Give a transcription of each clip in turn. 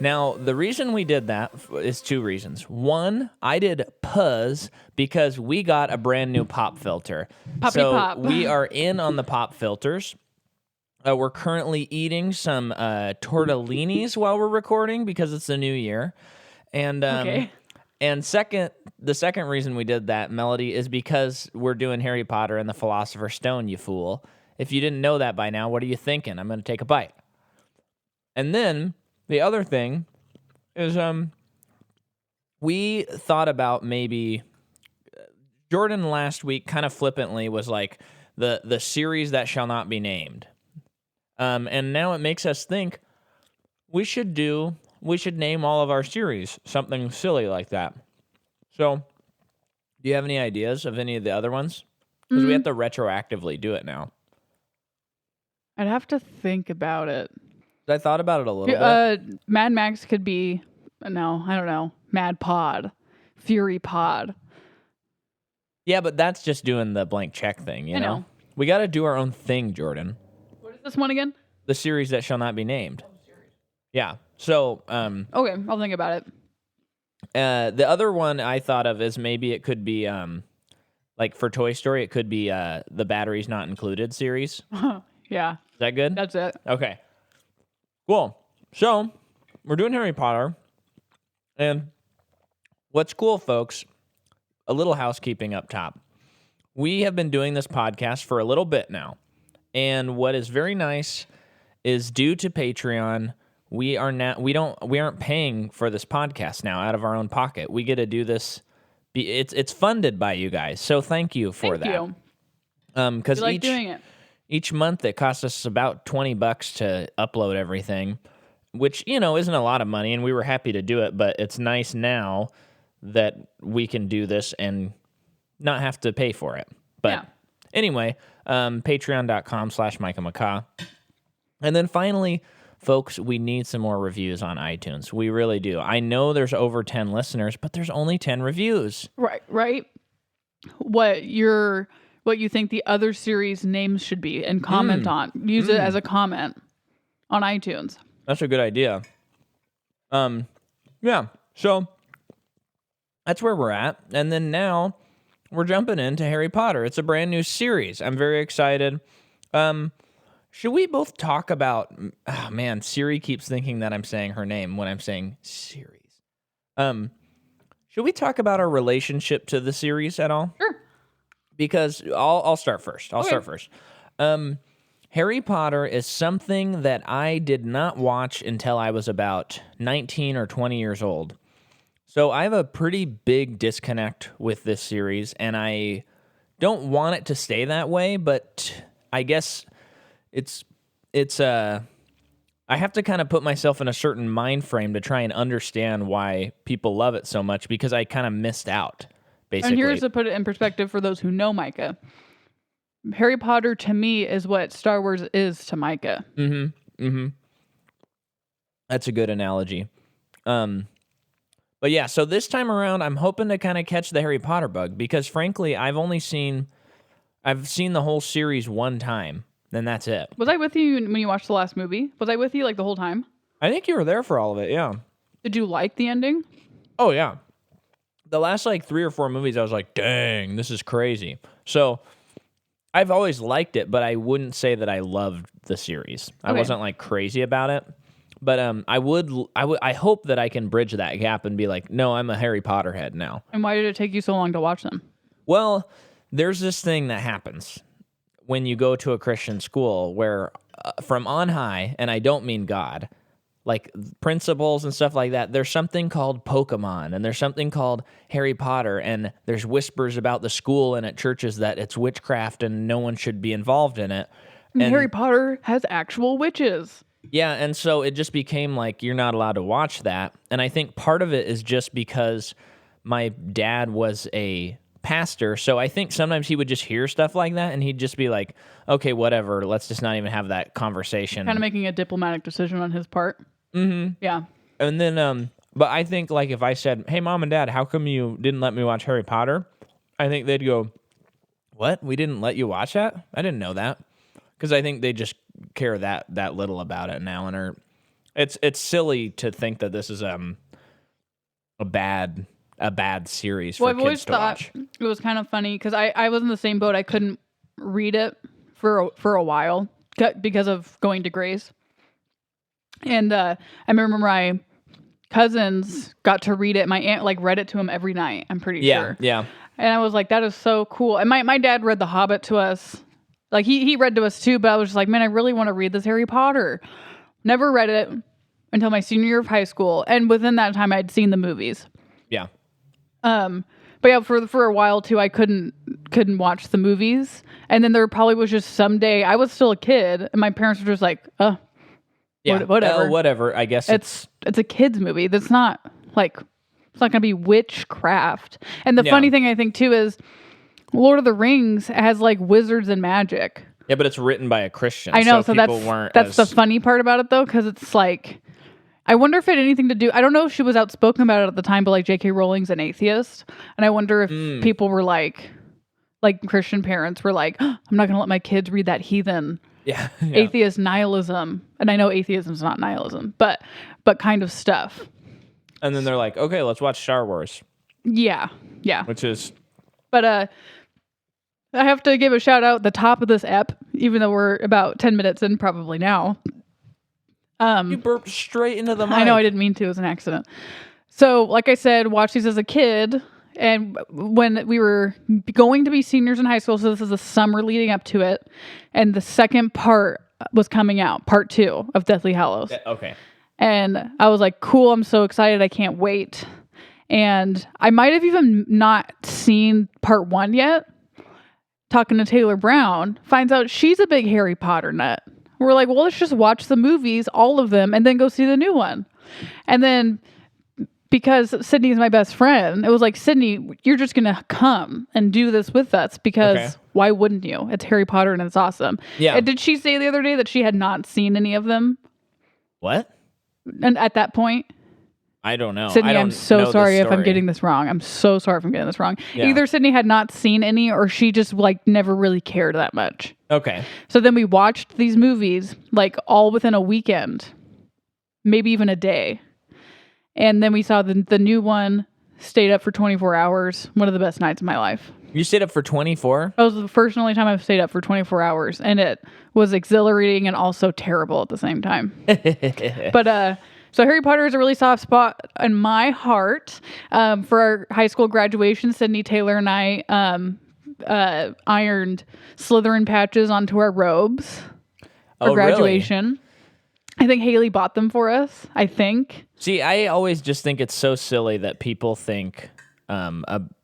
Now, the reason we did that is two reasons. One, I did puzz because we got a brand new pop filter. Poppy so pop. we are in on the pop filters. We're currently eating some tortellinis while we're recording because it's the new year. And Okay. and the second reason we did that, Melody, is because we're doing Harry Potter and the Philosopher's Stone, you fool. If you didn't know that by now, what are you thinking? I'm going to take a bite. And then the other thing is we thought about maybe Jordan last week kind of flippantly was like the series that shall not be named. And now it makes us think we should name all of our series something silly like that. So, do you have any ideas of any of the other ones? Because we have to retroactively do it now. I'd have to think about it. I thought about it a little bit. Mad Max could be, no, I don't know. Mad Pod. Fury Pod. Yeah, but that's just doing the blank check thing, you I know? know. We got to do our own thing, Jordan. What is this one again? The series that shall not be named. Yeah. So, Okay, I'll think about it. the other one I thought of is maybe it could be, like for Toy Story, it could be the Batteries Not Included series. Yeah, Is that good? that's it. Okay. Cool. So, we're doing Harry Potter. And what's cool, folks, a little housekeeping up top. We have been doing this podcast for a little bit now. And what is very nice is due to Patreon, we aren't paying for this podcast now out of our own pocket. We get to do this. It's funded by you guys. So thank you for that. Thank you. Because We like doing it. each month it costs us about $20 to upload everything, which, isn't a lot of money, and we were happy to do it, but it's nice now that we can do this and not have to pay for it. But Yeah. anyway, patreon.com/Micah McCaw. And then finally, folks, we need some more reviews on iTunes. We really do. I know there's over 10 listeners, but there's only 10 reviews. Right. What you think the other series names should be and comment on. Use it as a comment on iTunes. That's a good idea. Yeah. So that's where we're at. And then now we're jumping into Harry Potter. It's a brand new series. I'm very excited. Should we both talk about... Oh, man, Siri keeps thinking that I'm saying her name when I'm saying series. Should we talk about our relationship to the series at all? Sure. Because I'll start first. Start first. Harry Potter is something that I did not watch until I was about 19 or 20 years old. So I have a pretty big disconnect with this series, and I don't want it to stay that way, but I guess it's I have to kind of put myself in a certain mind frame to try and understand why people love it so much, because I kind of missed out, basically. And here's to put it in perspective for those who know Micah. Harry Potter to me is what Star Wars is to Micah. That's a good analogy. But yeah, so this time around, I'm hoping to kind of catch the Harry Potter bug, because frankly, I've seen the whole series one time, and that's it. Was I with you when you watched the last movie? Was I with you like the whole time? I think you were there for all of it, yeah. Did you like the ending? Oh, yeah. The last 3 or 4 movies, I was like, dang, this is crazy. So I've always liked it, but I wouldn't say that I loved the series. I wasn't crazy about it. But I hope that I can bridge that gap and be like, no, I'm a Harry Potter head now. And why did it take you so long to watch them? Well, there's this thing that happens when you go to a Christian school where from on high, and I don't mean God, like principles and stuff like that, there's something called Pokemon, and there's something called Harry Potter, and there's whispers about the school and at churches that it's witchcraft and no one should be involved in it. And Harry Potter has actual witches. Yeah, and so it just became like you're not allowed to watch that. And I think part of it is just because my dad was a pastor, so I think sometimes he would just hear stuff like that, and he'd just be like, okay, whatever, let's just not even have that conversation. Kind of making a diplomatic decision on his part. Mm-hmm. Yeah. And then, but I think if I said, hey, Mom and Dad, how come you didn't let me watch Harry Potter? I think they'd go, what? We didn't let you watch that? I didn't know that. Because I think they just care that little about it now and are It's silly to think that this is a bad series for Well, I've kids always to thought watch. it was kind of funny because I was in the same boat. I couldn't read it for a while because of going to Grace. And I remember my cousins got to read it. My aunt like read it to him every night, I'm pretty sure. Yeah. And I was like, that is so cool. And my dad read The Hobbit to us. Like he read to us too, but I was just like, man, I really want to read this Harry Potter. Never read it until my senior year of high school. And within that time I'd seen the movies. Yeah. But yeah, for a while too, I couldn't watch the movies. And then there probably was just someday I was still a kid and my parents were just like, Yeah. whatever. Whatever. I guess It's a kid's movie. That's not like, it's not going to be witchcraft. And the funny thing I think too is Lord of the Rings has like wizards and magic. Yeah, but it's written by a Christian. I know, so people that's the funny part about it though, because it's like, I wonder if it had anything to do. I don't know if she was outspoken about it at the time, but like J.K. Rowling's an atheist, and I wonder if people were like Christian parents were like, I'm not going to let my kids read that heathen atheist nihilism. And I know atheism is not nihilism, but kind of stuff. And then they're like, okay, let's watch Star Wars. Yeah. Which is... But I have to give a shout out at the top of this ep, even though we're about 10 minutes in probably now. You burped straight into the mic. I know, I didn't mean to. It was an accident. So, like I said, watched these as a kid. And when we were going to be seniors in high school, so this is the summer leading up to it. And the second part was coming out, part 2 of Deathly Hallows. Okay. And I was like, cool, I'm so excited. I can't wait. And I might have even not seen part 1 yet. Talking to Taylor Brown, finds out she's a big Harry Potter nut. We're like, well, let's just watch the movies, all of them, and then go see the new one. And then because Sydney is my best friend, it was like, Sydney, you're just going to come and do this with us because why wouldn't you? It's Harry Potter and it's awesome. Yeah. And did she say the other day that she had not seen any of them? What? And at that point? I don't know. Sydney, I'm so sorry if I'm story. getting this wrong. I'm so sorry if I'm getting this wrong. Yeah. Either Sydney had not seen any or she just like never really cared that much. Okay. So then we watched these movies like all within a weekend, maybe even a day. And then we saw the new one, stayed up for 24 hours. One of the best nights of my life. You stayed up for 24? That was the first and only time I've stayed up for 24 hours. And it was exhilarating and also terrible at the same time. But, so Harry Potter is a really soft spot in my heart. For our high school graduation, Sydney, Taylor, and I ironed Slytherin patches onto our robes for graduation. Really? I think Haley bought them for us, I think. See, I always just think it's so silly that people think,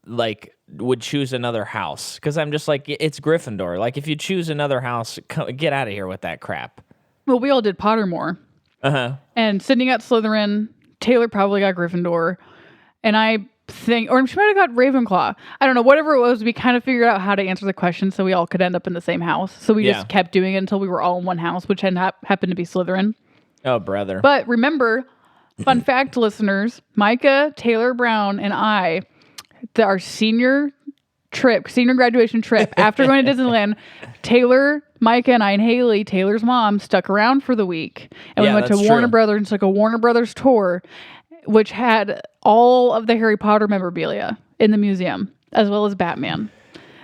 like, would choose another house. Because I'm just like, it's Gryffindor. Like, if you choose another house, get out of here with that crap. Well, we all did Pottermore. And Sydney got Slytherin. Taylor probably got Gryffindor. And I think, or she might have got Ravenclaw. I don't know. Whatever it was, we kind of figured out how to answer the question so we all could end up in the same house. So we just kept doing it until we were all in one house, which happened to be Slytherin. Oh, brother. But remember, fun fact, listeners, Micah, Taylor Brown, and I, our senior graduation trip, after going to Disneyland, Taylor, Micah, and I, and Haley, Taylor's mom, stuck around for the week. And we went to Warner Brothers and took a Warner Brothers tour, which had all of the Harry Potter memorabilia in the museum, as well as Batman.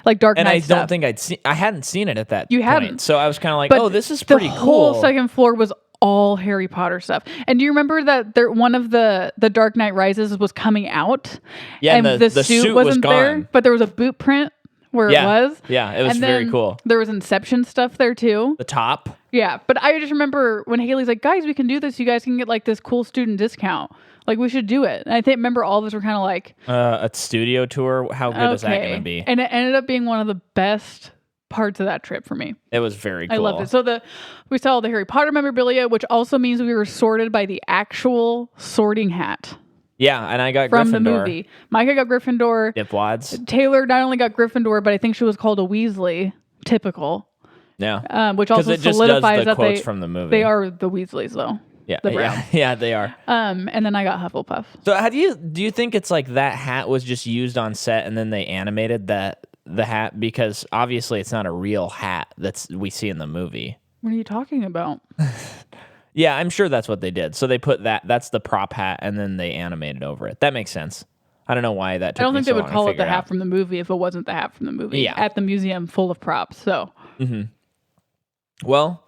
Like Dark Knight and I stuff. don't think I hadn't seen it at that point. You hadn't. So I was kind of like, But this is pretty cool. The whole second floor was all Harry Potter stuff. And do you remember that one of the Dark Knight Rises was coming out? Yeah, and the suit wasn't there, but there was a boot print where it was. Yeah, it was very cool. There was Inception stuff there too. The top. Yeah, but I just remember when Haley's like, guys, we can do this. You guys can get like this cool student discount. Like, we should do it. And I remember all of us were kind of like... a studio tour? How good is that going to be? And it ended up being one of the best parts of that trip for me. It was very cool. I loved it. So we saw all the Harry Potter memorabilia, which also means we were sorted by the actual sorting hat. Yeah, and I got from Gryffindor. The movie. Micah got Gryffindor. Dipwads. Taylor not only got Gryffindor, but I think she was called a Weasley. Typical. Yeah. Which also solidifies that they from the movie. They are the Weasleys, though. Yeah, the Browns. Yeah, they are. And then I got Hufflepuff. So do you think it's like that hat was just used on set and then they animated the hat? Because obviously it's not a real hat we see in the movie. What are you talking about? Yeah, I'm sure that's what they did. So they put that's the prop hat, and then they animated over it. That makes sense. I don't know why that took I don't me think so they would long call to it the figure hat out. from the movie if it wasn't the hat from the movie. Yeah. At the museum full of props. So, Well,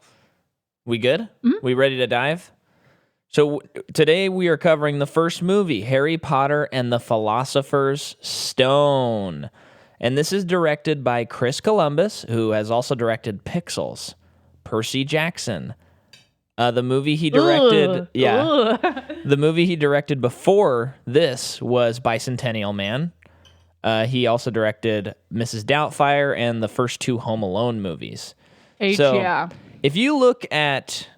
we good? We ready to dive? So today we are covering the first movie, Harry Potter and the Philosopher's Stone. And this is directed by Chris Columbus, who has also directed Pixels, Percy Jackson. The movie he directed, the movie he directed before this was Bicentennial Man. He also directed Mrs. Doubtfire and the first two Home Alone movies. yeah. If you look at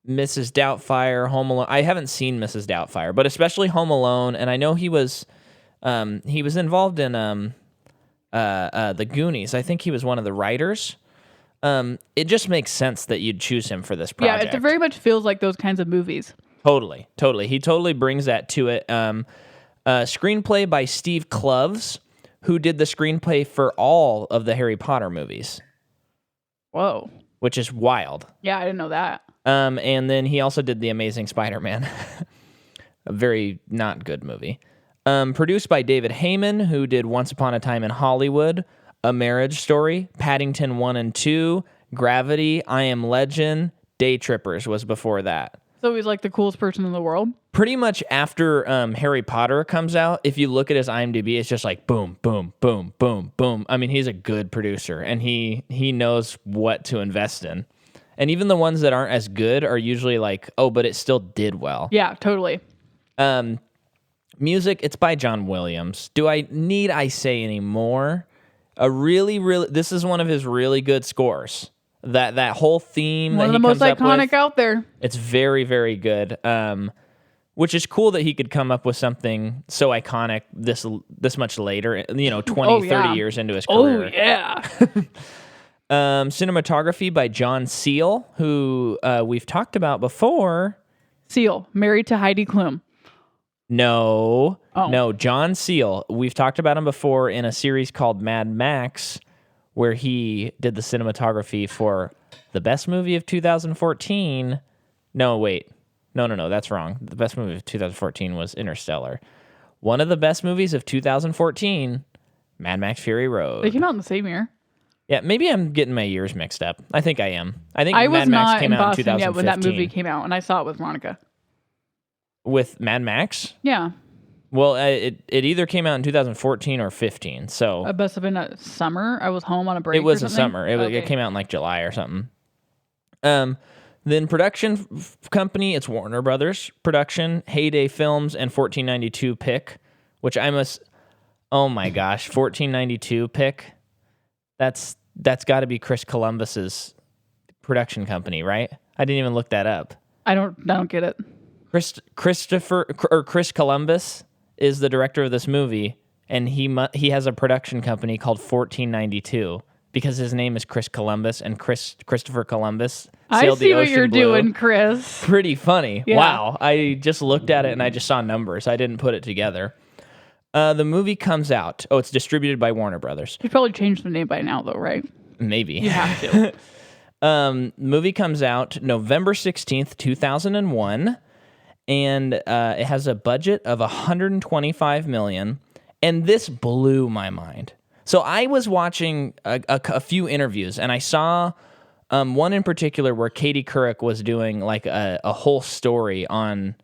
Mrs. Doubtfire, Home Alone, I haven't seen Mrs. Doubtfire, but especially Home Alone, and I know he was involved in the Goonies. I think he was one of the writers. It just makes sense that you'd choose him for this project. Yeah, it very much feels like those kinds of movies. Totally. He totally brings that to it. Screenplay by Steve Kloves, who did the screenplay for all of the Harry Potter movies. Whoa. Which is wild. Yeah, I didn't know that. And then he also did The Amazing Spider-Man. A very not good movie. Produced by David Heyman, who did Once Upon a Time in Hollywood, A Marriage Story, Paddington 1 and 2, Gravity, I Am Legend, Day Trippers was before that. So he's like the coolest person in the world? Pretty much after Harry Potter comes out, if you look at his IMDb, it's just like boom, boom, boom, boom, boom. I mean, he's a good producer, and he knows what to invest in. And even the ones that aren't as good are usually like, oh, but it still did well. Yeah, totally. Music, it's by John Williams. Do I say any more? This is one of his really good scores. That whole theme One that of the he most comes up iconic with, out there. it's very, very good. Which is cool that he could come up with something so iconic this much later, 20, 30 years into his career. Oh, yeah. Cinematography by John Seal, who we've talked about before. Seal, married to Heidi Klum. No, John Seal. We've talked about him before in a series called Mad Max, where he did the cinematography for the best movie of 2014. No, wait. No, that's wrong. The best movie of 2014 was Interstellar. One of the best movies of 2014, Mad Max Fury Road. They came out in the same year. Yeah, maybe I'm getting my years mixed up. I think I am. I think I was Mad Max not came in out in Boston 2015. yet when that movie came out, and I saw it with Veronica. With Mad Max? Yeah. Well, it either came out in 2014 or 15, so... It must have been a summer. I was home on a break. It was or a something. summer. It came out in like July or something. Then production company, it's Warner Brothers production, Heyday Films, and 1492 Pick, which I must... Oh my gosh, 1492 Pick? That's got to be Chris Columbus's production company, right? I didn't even look that up. I don't get it. Chris Columbus is the director of this movie, and he has a production company called 1492 because his name is Chris Columbus, and Christopher Columbus sailed the ocean blue. I see what you're doing, Chris. Pretty funny. Yeah. Wow. I just looked at it and I just saw numbers. I didn't put it together. The movie comes out. Oh, it's distributed by Warner Brothers. You've probably changed the name by now, though, right? Maybe. You have to. The movie comes out November 16th, 2001. And it has a budget of $125 million, and this blew my mind. So I was watching a few interviews, and I saw one in particular where Katie Couric was doing like a whole story on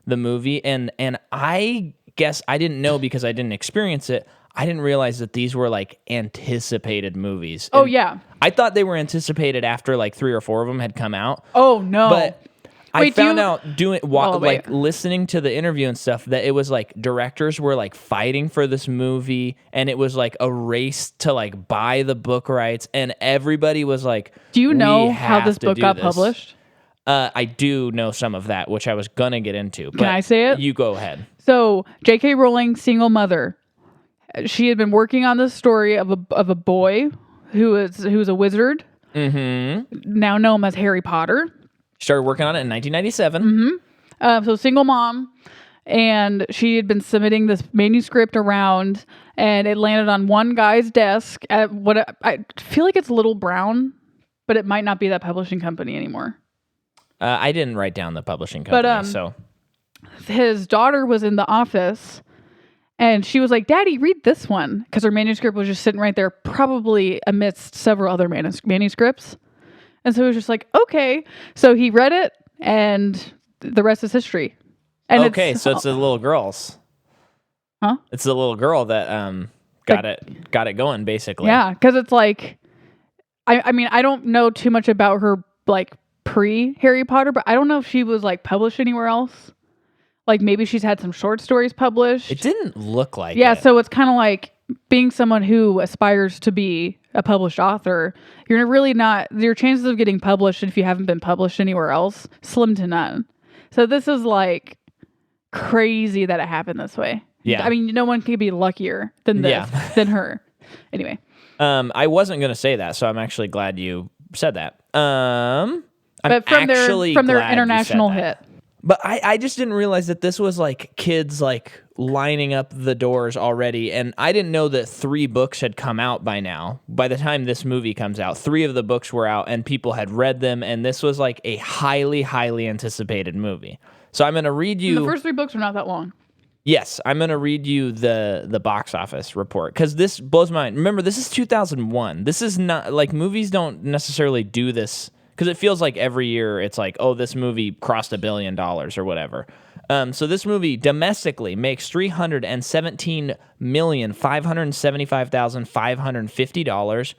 the movie, and I guess I didn't know because I didn't experience it. I didn't realize that these were like anticipated movies. Oh, And yeah. I thought they were anticipated after like 3 or 4 of them had come out. Oh, no. But I Wait, found out listening to the interview and stuff that it was like directors were like fighting for this movie, and it was like a race to like buy the book rights, and everybody was like, do you know how this to book do got this." published? I do know some of that, which I was gonna get into. But Can I say it? You go ahead. So, J.K. Rowling, single mother. She had been working on this story of a boy who's a wizard, now known as Harry Potter. Started working on it in 1997. So single mom, and she had been submitting this manuscript around, and it landed on one guy's desk at what I feel like it's Little Brown, but it might not be that publishing company anymore. I didn't write down the publishing company, so his daughter was in the office and she was like, Daddy, read this one. Because her manuscript was just sitting right there, probably amidst several other manuscripts. And so he was just like, okay. So he read it and the rest is history. And so it's the little girls. Huh? It's the little girl that got it going, basically. Yeah, because it's like, I mean, I don't know too much about her like pre-Harry Potter, but I don't know if she was like published anywhere else. Like maybe she's had some short stories published. It didn't look like it. Yeah, so it's kind of like being someone who aspires to be a published author, you're really not, your chances of getting published if you haven't been published anywhere else, slim to none. So this is like crazy that it happened this way. Yeah. I mean, no one could be luckier than this, than her. Anyway. I wasn't going to say that, so I'm actually glad you said that. But from their international hit. But I just didn't realize that this was like kids like lining up the doors already. And I didn't know that 3 books had come out by now. By the time this movie comes out, 3 of the books were out and people had read them. And this was like a highly, highly anticipated movie. So I'm going to read you. And the first 3 books are not that long. Yes, I'm going to read you the box office report because this blows my mind. Remember, this is 2001. This is not like movies don't necessarily do this because it feels like every year it's like, oh, this movie crossed $1 billion or whatever. So this movie domestically makes $317,575,550,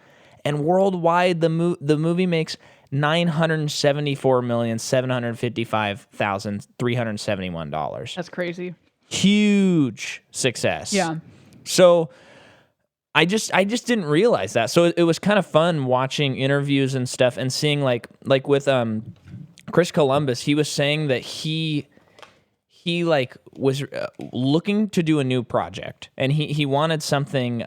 and worldwide the movie makes $974,755,371. That's crazy. Huge success. Yeah. So I just didn't realize that. So it was kind of fun watching interviews and stuff and seeing like with Chris Columbus, he was saying that he like was looking to do a new project and he wanted something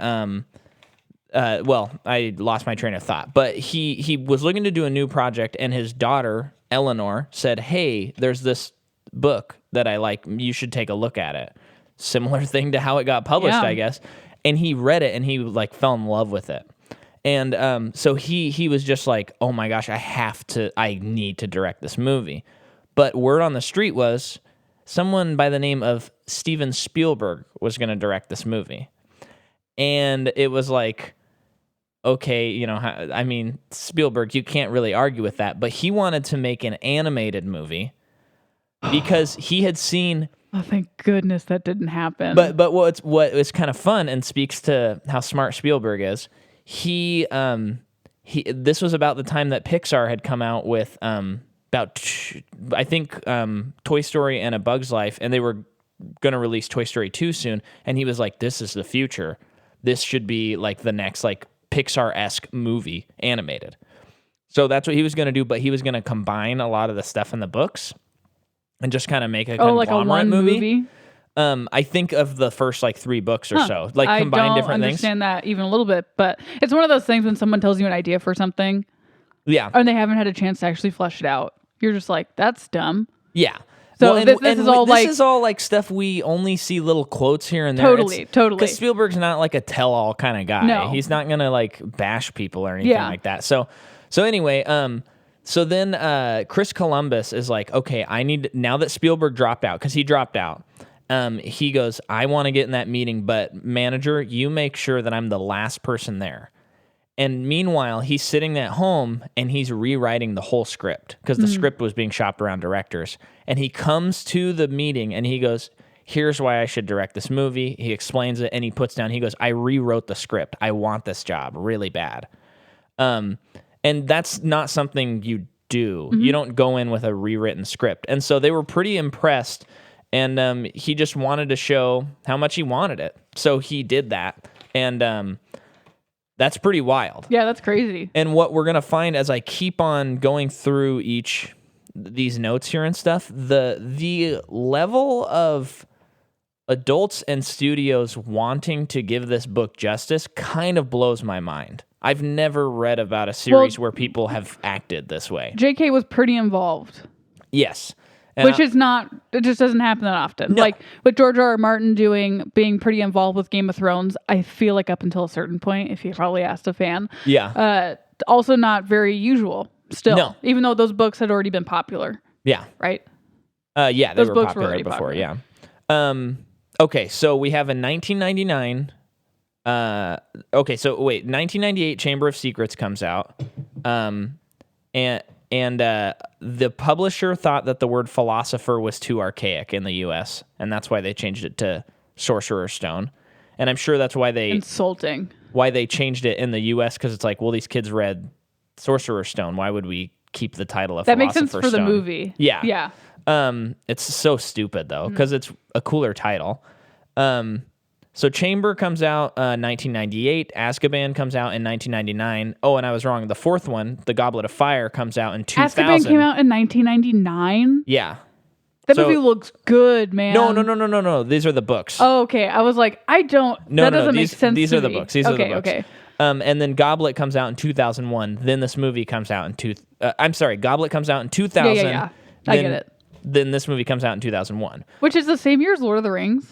well, I lost my train of thought, but he was looking to do a new project and his daughter Eleanor said, "Hey, there's this book that I like, you should take a look at it." Similar thing to how it got published, I guess. And he read it and he like fell in love with it. And so he was just like, "Oh my gosh, I need to direct this movie." But word on the street was someone by the name of Steven Spielberg was going to direct this movie. And it was like, okay, you know, I mean, Spielberg, you can't really argue with that, but he wanted to make an animated movie because he had seen. Oh, thank goodness that didn't happen. But what was kind of fun and speaks to how smart Spielberg is. This was about the time that Pixar had come out with I think Toy Story and A Bug's Life, and they were going to release Toy Story 2 soon. And he was like, "This is the future. This should be like the next like Pixar-esque movie animated." So that's what he was going to do, but he was going to combine a lot of the stuff in the books and just kind of make a conglomerate like a one movie? I think of the first like 3 books or so, like combine different things. I don't understand that even a little bit, but it's one of those things when someone tells you an idea for something, and they haven't had a chance to actually flesh it out. You're just like, that's dumb. Yeah. So this is all like stuff we only see little quotes here and there. Totally. Because Spielberg's not like a tell-all kind of guy. No. He's not gonna like bash people or anything like that. So anyway, so then Chris Columbus is like, okay, now that Spielberg dropped out, because he dropped out, he goes, "I want to get in that meeting, but manager, you make sure that I'm the last person there." And meanwhile, he's sitting at home and he's rewriting the whole script because the script was being shopped around directors. And he comes to the meeting and he goes, "Here's why I should direct this movie." He explains it and he puts down, he goes, "I rewrote the script. I want this job really bad." And that's not something you do. You don't go in with a rewritten script. And so they were pretty impressed. And he just wanted to show how much he wanted it. So he did that. And that's pretty wild. Yeah, that's crazy. And what we're going to find as I keep on going through these notes here and stuff, the level of adults and studios wanting to give this book justice kind of blows my mind. I've never read about a series where people have acted this way. JK was pretty involved. Yes. Which is not, it just doesn't happen that often. No. Like with George R. R. Martin being pretty involved with Game of Thrones, I feel like up until a certain point, if you probably asked a fan. Yeah. Also not very usual still. No. Even though those books had already been popular. Yeah. right? Yeah, they Those were books were popular already before. popular. Yeah. Okay, so we have in 1999. Okay, so wait, 1998, Chamber of Secrets comes out, and the publisher thought that the word philosopher was too archaic in the U.S., and that's why they changed it to Sorcerer's Stone. And I'm sure that's why Insulting. they changed it in the U.S. because it's like, well, these kids read Sorcerer's Stone. Why would we keep the title of That makes sense Philosopher's for the Stone? movie. Yeah. Yeah. It's so stupid though because it's a cooler title. So Chamber comes out 1998. Azkaban comes out in 1999. Oh, and I was wrong. The fourth one, The Goblet of Fire, comes out in 2000. Azkaban came out in 1999. Yeah. That So- movie looks good, man. No. These are the books. Oh, okay. I was like, I don't. No, that no, doesn't these, make sense. These to are the me. books. These are the Okay, books. okay. And then Goblet comes out in 2001. Then this movie comes out in I'm sorry, Goblet comes out in 2000. Yeah. I get it. Then this movie comes out in 2001. Which is the same year as Lord of the Rings.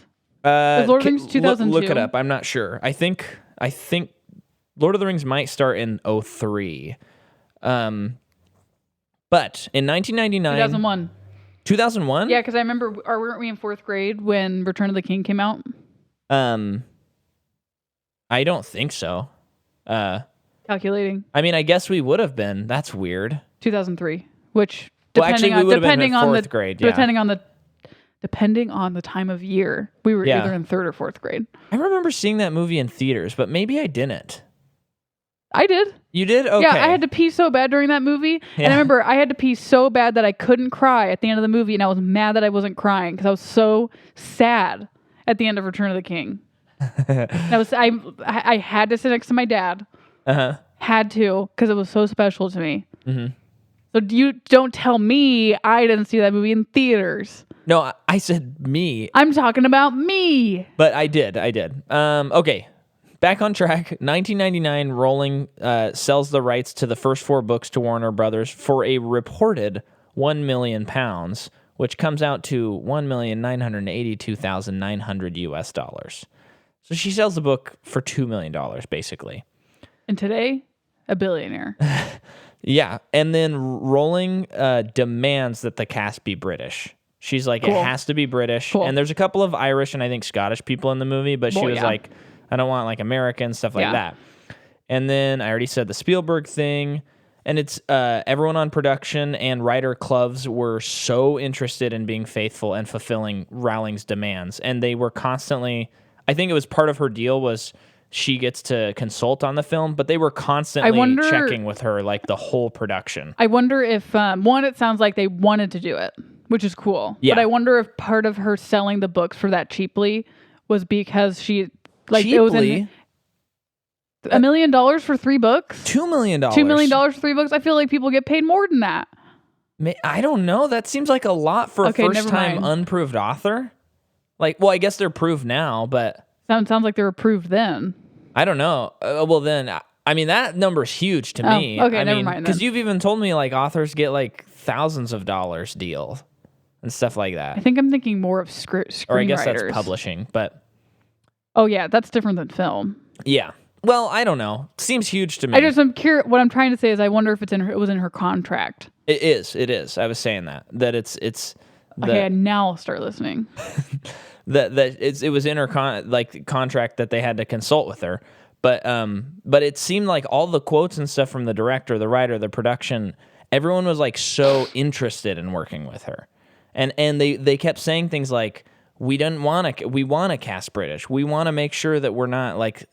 Is Lord of the Rings 2002? Look it up. I'm not sure. I think Lord of the Rings might start in 03. But in 1999, 2001. 2001? Yeah, because I remember, weren't we in fourth grade when Return of the King came out? I don't think so. Calculating. I mean, I guess we would have been. That's weird. 2003. Which, Well, actually, we would have been in fourth the grade. Yeah. depending on the time of year, we were Yeah. either in third or fourth grade. I remember seeing that movie in theaters, but maybe I didn't. I did. You did? Okay. Yeah, I had to pee so bad during that movie. And Yeah. I remember I had to pee so bad that I couldn't cry at the end of the movie. And I was mad that I wasn't crying because I was so sad at the end of Return of the King. I had to sit next to my dad. Uh-huh. Had to, because it was so special to me. Mm-hmm. So you don't tell me I didn't see that movie in theaters. No, I said me, I'm talking about me. but I did. Okay. Back on track. 1999, Rowling sells the rights to the first 4 books to Warner Brothers for a reported £1 million, which comes out to $1,982,900 US dollars. So she sells the book for $2 million, basically. And today, a billionaire. Yeah, and then Rowling demands that the cast be British. She's like, Cool. It has to be British. Cool. And there's a couple of Irish and I think Scottish people in the movie, but she Well, was yeah. like, I don't want like American, stuff like Yeah. that. And then I already said the Spielberg thing. And it's everyone on production and writer clubs were so interested in being faithful and fulfilling Rowling's demands. And they were constantly, I think it was part of her deal was she gets to consult on the film, but they were constantly checking with her like the whole production. I wonder if, one, it sounds like they wanted to do it, which is cool. Yeah. But I wonder if part of her selling the books for that cheaply was because she, like, Cheaply? it was in $1 million for 3 books? $2 million. $2 million for 3 books? I feel like people get paid more than that. I don't know. That seems like a lot for Okay, a never first-time mind. unproved author. Like, well, I guess they're proved now, but Sounds like they were approved then. I don't know. Well, then, I mean, that number's huge to me. Okay, I never mean, mind then. because you've even told me like authors get like thousands of dollars deal and stuff like that. I think I'm thinking more of screenwriters. Or I guess that's publishing, but Oh, yeah, that's different than film. yeah. Well, I don't know. Seems huge to me. I'm curious. What I'm trying to say is I wonder if it was in her contract. It is. I was saying that it's Okay, now I'll start listening. it was in her contract that they had to consult with her, but it seemed like all the quotes and stuff from the director, the writer, the production, everyone was like so interested in working with her, and they kept saying things like we want to cast British, we want to make sure that we're not like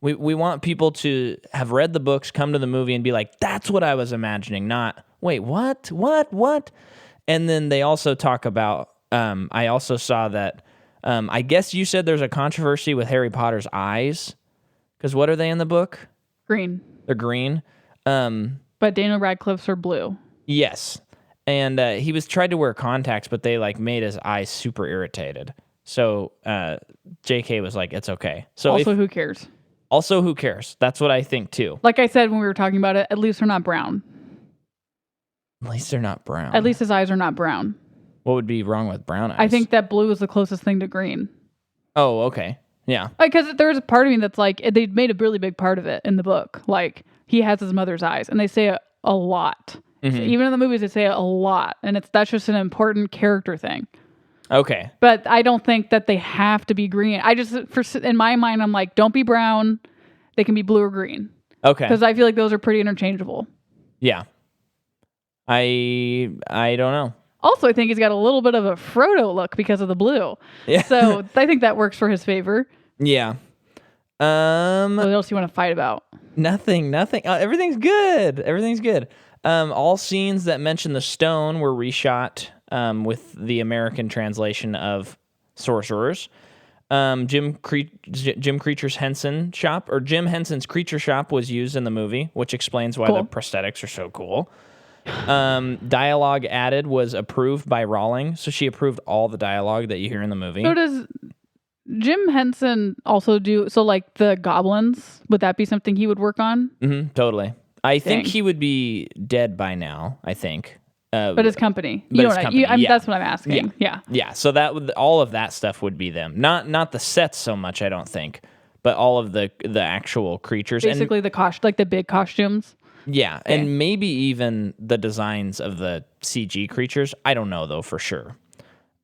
we want people to have read the books, come to the movie, and be like, that's what I was imagining, not wait what, and then they also talk about I also saw that. I guess you said there's a controversy with Harry Potter's eyes, because what are they in the book? Green. They're green. But Daniel Radcliffe's are blue. Yes, and he was tried to wear contacts, but they like made his eyes super irritated. So J.K. was like, "It's okay." So Also, who cares? Also, who cares? That's what I think too. Like I said when we were talking about it, at least they're not brown. At least they're not brown. At least his eyes are not brown. What would be wrong with brown eyes? I think that blue is the closest thing to green. Oh, okay. Yeah. Because there's a part of me that's like, they made a really big part of it in the book. Like, he has his mother's eyes, and they say it a lot So even in the movies, they say it a lot, and that's just an important character thing. Okay. But I don't think that they have to be green. In my mind, I'm like, don't be brown. They can be blue or green. Okay. Because I feel like those are pretty interchangeable. Yeah. I don't know. Also, I think he's got a little bit of a Frodo look because of the blue. Yeah. So I think that works for his favor. Yeah. What else do you want to fight about? Nothing. Everything's good. All scenes that mention the stone were reshot with the American translation of Sorcerers. Jim Henson's Creature Shop was used in the movie, which explains why the prosthetics are so cool. Dialogue added was approved by Rowling, so she approved all the dialogue that you hear in the movie. So does Jim Henson also do, so like the goblins, would that be something he would work on? Mm-hmm, totally. I think he would be dead by now, I think. But his company. Yeah. That's what I'm asking. Yeah. Yeah, so all of that stuff would be them. Not the sets so much, I don't think, but all of the actual creatures. Basically the big costumes. Yeah, okay. And maybe even the designs of the CG creatures. I don't know, though, for sure.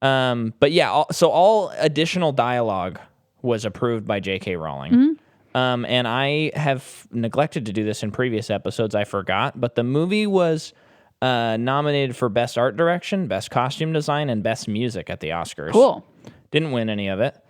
But yeah, so all additional dialogue was approved by J.K. Rowling. Mm-hmm. And I have neglected to do this in previous episodes. I forgot. But the movie was nominated for Best Art Direction, Best Costume Design, and Best Music at the Oscars. Cool. Didn't win any of it.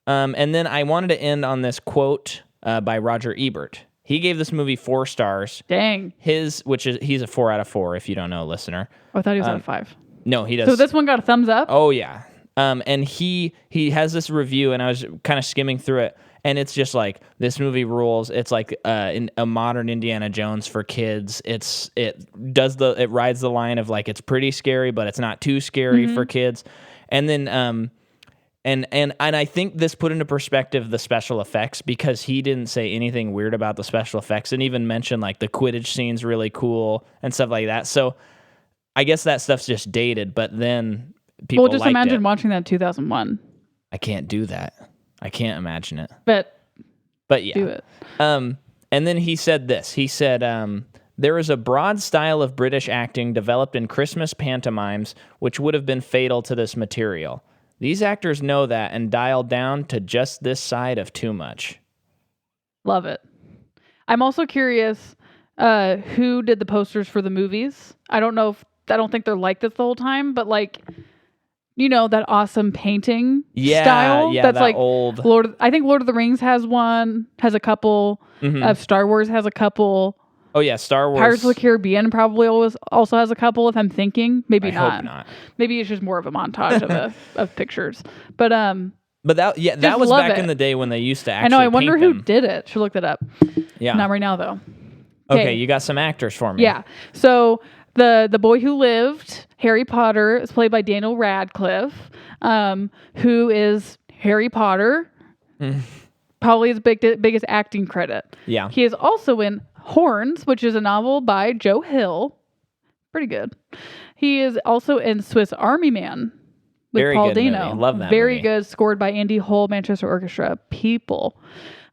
And then I wanted to end on this quote by Roger Ebert. He gave this movie 4 stars. Dang. He's a 4 out of 4, if you don't know, listener. Oh, I thought he was out of 5. No, he does. So this one got a thumbs up? Oh, yeah. And he has this review, and I was kind of skimming through it, and it's just like, this movie rules. It's like a modern Indiana Jones for kids. It rides the line of like, it's pretty scary, but it's not too scary for kids. And then and I think this put into perspective the special effects, because he didn't say anything weird about the special effects, and even mention like the Quidditch scene's really cool and stuff like that. So I guess that stuff's just dated, but then people just imagine watching that in 2001. I can't do that. I can't imagine it. But yeah. Do it. And then he said this. He said, there is a broad style of British acting developed in Christmas pantomimes which would have been fatal to this material. These actors know that and dial down to just this side of too much. Love it. I'm also curious who did the posters for the movies. I don't think they're like this the whole time, but like, that awesome painting style. Yeah, that's that like old. I think Lord of the Rings has a couple. Star Wars has a couple. Oh yeah, Star Wars. Pirates of the Caribbean probably also has a couple. If I'm thinking, maybe not. Hope not. Maybe it's just more of a montage of pictures. But that was back in the day when they used to actually. I know. I wonder paint who them. did it. Should look that up. Yeah. Not right now though. Okay, you got some actors for me. Yeah. So the boy who lived, Harry Potter, is played by Daniel Radcliffe, who is Harry Potter. Probably his biggest acting credit. Yeah. He is also in Horns, which is a novel by Joe Hill. Pretty good. He is also in Swiss Army Man with Very Paul good Dano. movie. Love that Very movie. good, scored by Andy Hull, Manchester Orchestra. People.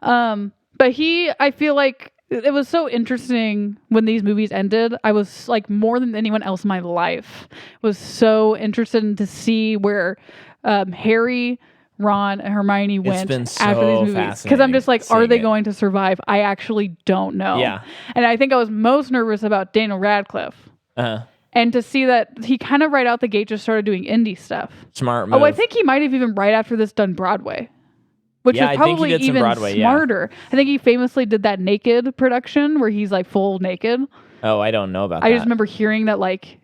But I feel like it was so interesting when these movies ended. I was like, more than anyone else in my life, was so interested to see where Harry, Ron, and Hermione went after these movies. Because I'm just like, are they going to survive? I actually don't know. Yeah. And I think I was most nervous about Daniel Radcliffe. And to see that he kind of right out the gate just started doing indie stuff. Smart move. Oh, I think he might have even right after this done Broadway. Which is probably even smarter. Yeah. I think he famously did that Naked production where he's like full naked. Oh, I don't know about that. I just remember hearing that like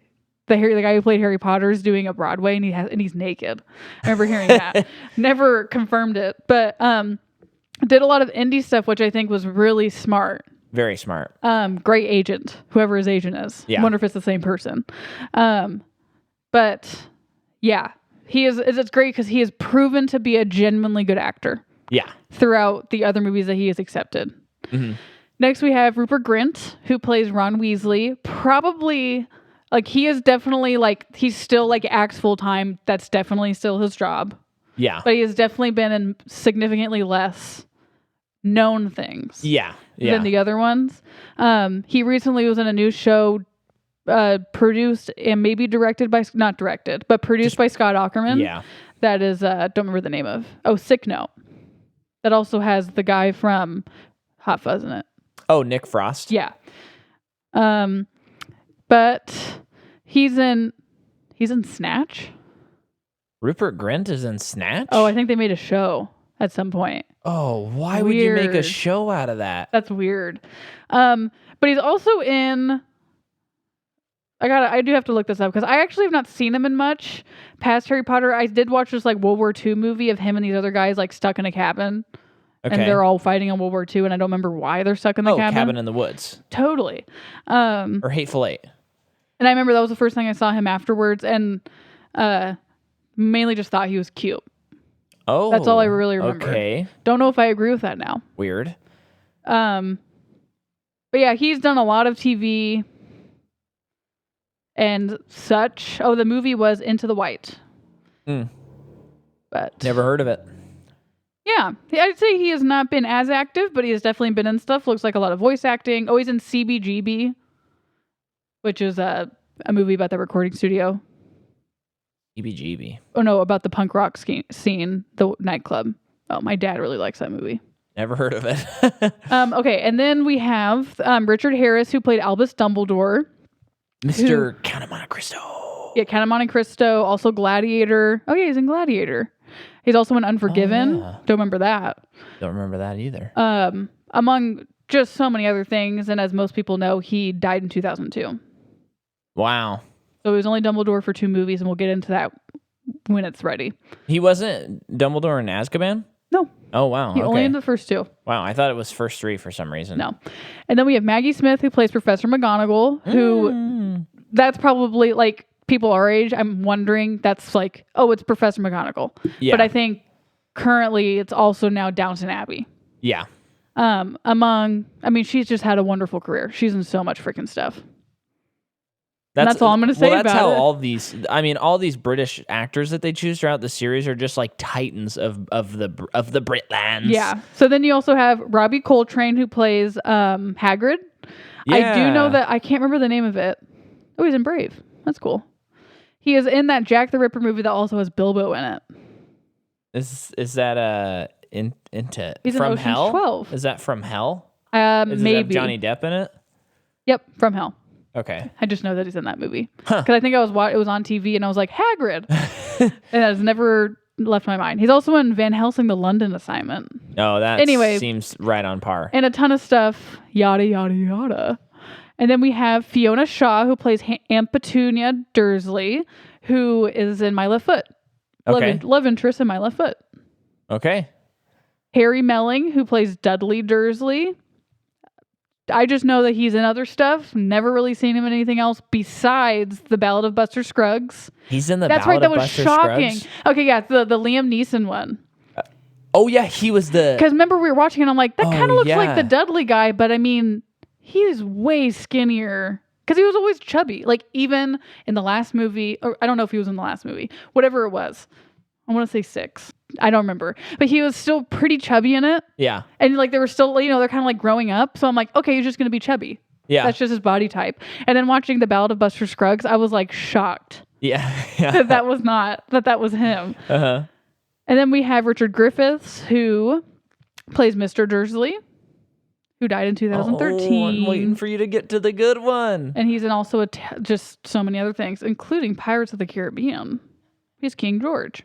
the guy who played Harry Potter is doing a Broadway and he's naked. I remember hearing that. Never confirmed it, but did a lot of indie stuff, which I think was really smart. Very smart. Great agent, whoever his agent is. Yeah. I wonder if it's the same person. But yeah, it's great because he has proven to be a genuinely good actor. Yeah. Throughout the other movies that he has accepted. Mm-hmm. Next, we have Rupert Grint, who plays Ron Weasley. Probably, like, he is definitely, like, he's still, like, acts full-time. That's definitely still his job. Yeah. But he has definitely been in significantly less known things. Yeah. Than the other ones. He recently was in a new show produced and maybe directed by, not directed, but produced by Scott Aukerman. Yeah. That is, don't remember the name of. Oh, Sick Note. That also has the guy from Hot Fuzz in it. Oh, Nick Frost. Yeah. But he's in Snatch. Rupert Grint is in Snatch? Oh, I think they made a show at some point. Oh, why would you make a show out of that? That's weird. But he's also in... I do have to look this up because I actually have not seen him in much past Harry Potter. I did watch this like World War II movie of him and these other guys like stuck in a cabin. Okay. And they're all fighting in World War II, and I don't remember why they're stuck in the cabin. Cabin in the Woods. Totally. Or Hateful Eight. And I remember that was the first thing I saw him afterwards, and mainly just thought he was cute. Oh. That's all I really remember. Okay. Don't know if I agree with that now. Weird. But yeah, he's done a lot of TV and such. Oh, the movie was Into the White. But never heard of it. Yeah, I'd say he has not been as active, but he has definitely been in stuff. Looks like a lot of voice acting. Oh, he's in CBGB, which is a movie about the recording studio. CBGB. Oh, no, about the punk rock scene, the nightclub. Oh, my dad really likes that movie. Never heard of it. Okay, and then we have Richard Harris, who played Albus Dumbledore. Mr. Count of Monte Cristo. Yeah, Count of Monte Cristo. Also Gladiator. Oh, yeah, he's in Gladiator. He's also in Unforgiven. Oh, yeah. Don't remember that. Don't remember that either. Among just so many other things, and as most people know, he died in 2002. Wow. So he was only Dumbledore for 2 movies, and we'll get into that when it's ready. He wasn't Dumbledore in Azkaban? No. Oh, wow. He only in the first 2. Wow, I thought it was first 3 for some reason. No. And then we have Maggie Smith, who plays Professor McGonagall, who that's probably like people our age. I'm wondering, that's like, oh, it's Professor McGonagall. Yeah. But I think currently it's also now Downton Abbey. Yeah. She's just had a wonderful career. She's in so much freaking stuff. That's all I'm going to say about it. That's how all these British actors that they choose throughout the series are just like titans of the Britlands. Yeah. So then you also have Robbie Coltrane, who plays Hagrid. Yeah. I do know that I can't remember the name of it. Oh, he's in Brave. That's cool. He is in that Jack the Ripper movie that also has Bilbo in it. Is that into he's From in Ocean's Hell? 12. Is that From Hell? Maybe. Does it have Johnny Depp in it? Yep, From Hell. Okay. I just know that he's in that movie. Because I think it was on TV and I was like, Hagrid. And that has never left my mind. He's also in Van Helsing, The London Assignment. Oh, that seems right on par. And a ton of stuff, yada, yada, yada. And then we have Fiona Shaw, who plays Aunt Petunia Dursley, who is in My Left Foot. Okay. Love interest in My Left Foot. Okay. Harry Melling, who plays Dudley Dursley. I just know that he's in other stuff. Never really seen him in anything else besides The Ballad of Buster Scruggs. He's in the Ballad of Buster Scruggs? That's right, that was shocking. Okay, yeah, the Liam Neeson one. Oh, yeah, he was the... Because remember we were watching and I'm like, that kind of looks like the Dudley guy, but I mean... He's way skinnier because he was always chubby. Like even in the last movie, or I don't know if he was in the last movie, whatever it was. I want to say 6. I don't remember, but he was still pretty chubby in it. Yeah. And like they were still, they're kind of like growing up. So I'm like, okay, he's just going to be chubby. Yeah. That's just his body type. And then watching The Ballad of Buster Scruggs, I was like shocked. Yeah. that was him. Uh-huh. And then we have Richard Griffiths, who plays Mr. Dursley, who died in 2013. Oh, I'm waiting for you to get to the good one. And he's in also just so many other things, including Pirates of the Caribbean. He's King George.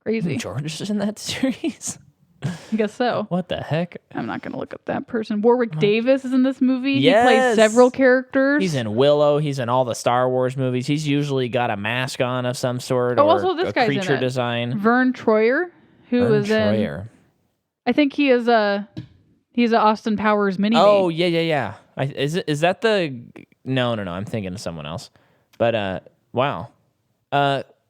Crazy. George is in that series? I guess so. What the heck? I'm not going to look up that person. Warwick Davis is in this movie. Yes. He plays several characters. He's in Willow. He's in all the Star Wars movies. He's usually got a mask on of some sort or also this guy's creature in it. Design. Vern Troyer, who is in... I think he is he's an Austin Powers mini. Oh, yeah. Is that the... No. I'm thinking of someone else. But, wow.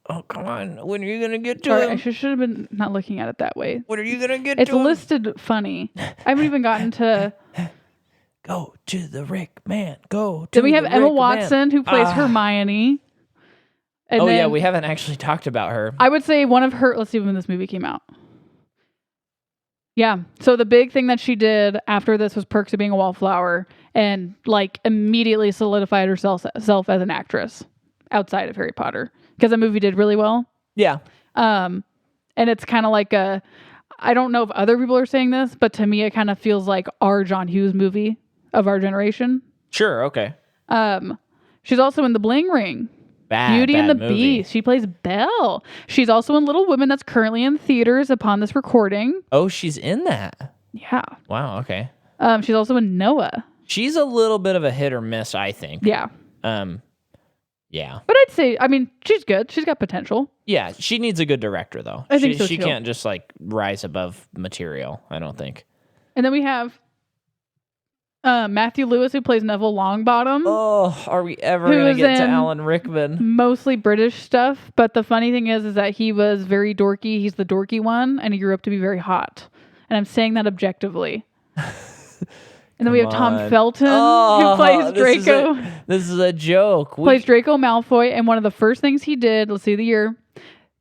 Oh, come on. When are you going to get to him? I should have been not looking at it that way. When are you going to get to him? It's listed funny. I haven't even gotten to... Go to the Rick man. Go to Then we have the Emma Rick Watson, man. who plays Hermione. And yeah, we haven't actually talked about her. I would say one of her... Let's see when this movie came out. Yeah. So the big thing that she did after this was Perks of Being a Wallflower, and like immediately solidified herself as an actress outside of Harry Potter, because the movie did really well. Yeah. And it's kind of like I don't know if other people are saying this, but to me it kind of feels like our John Hughes movie of our generation. Sure. Okay. She's also in The Bling Ring. Bad Beauty and the movie. Beast. She plays Belle. She's also in Little Women, that's currently in theaters upon this recording. Oh, she's in that. Yeah. Wow. Okay. She's also in Noah. She's a little bit of a hit or miss, I think. Yeah. Yeah. But I'd say, I mean, she's good. She's got potential. Yeah. She needs a good director, though. I think so, She too. can't just like rise above material, I don't think. And then we have Matthew Lewis, who plays Neville Longbottom. Oh, are we ever going to get to Alan Rickman? Mostly British stuff. But the funny thing is that he was very dorky. He's the dorky one, and he grew up to be very hot. And I'm saying that objectively. And then we have Tom Felton, who plays Draco. This is a joke. Plays Draco Malfoy, and one of the first things he did, let's see the year,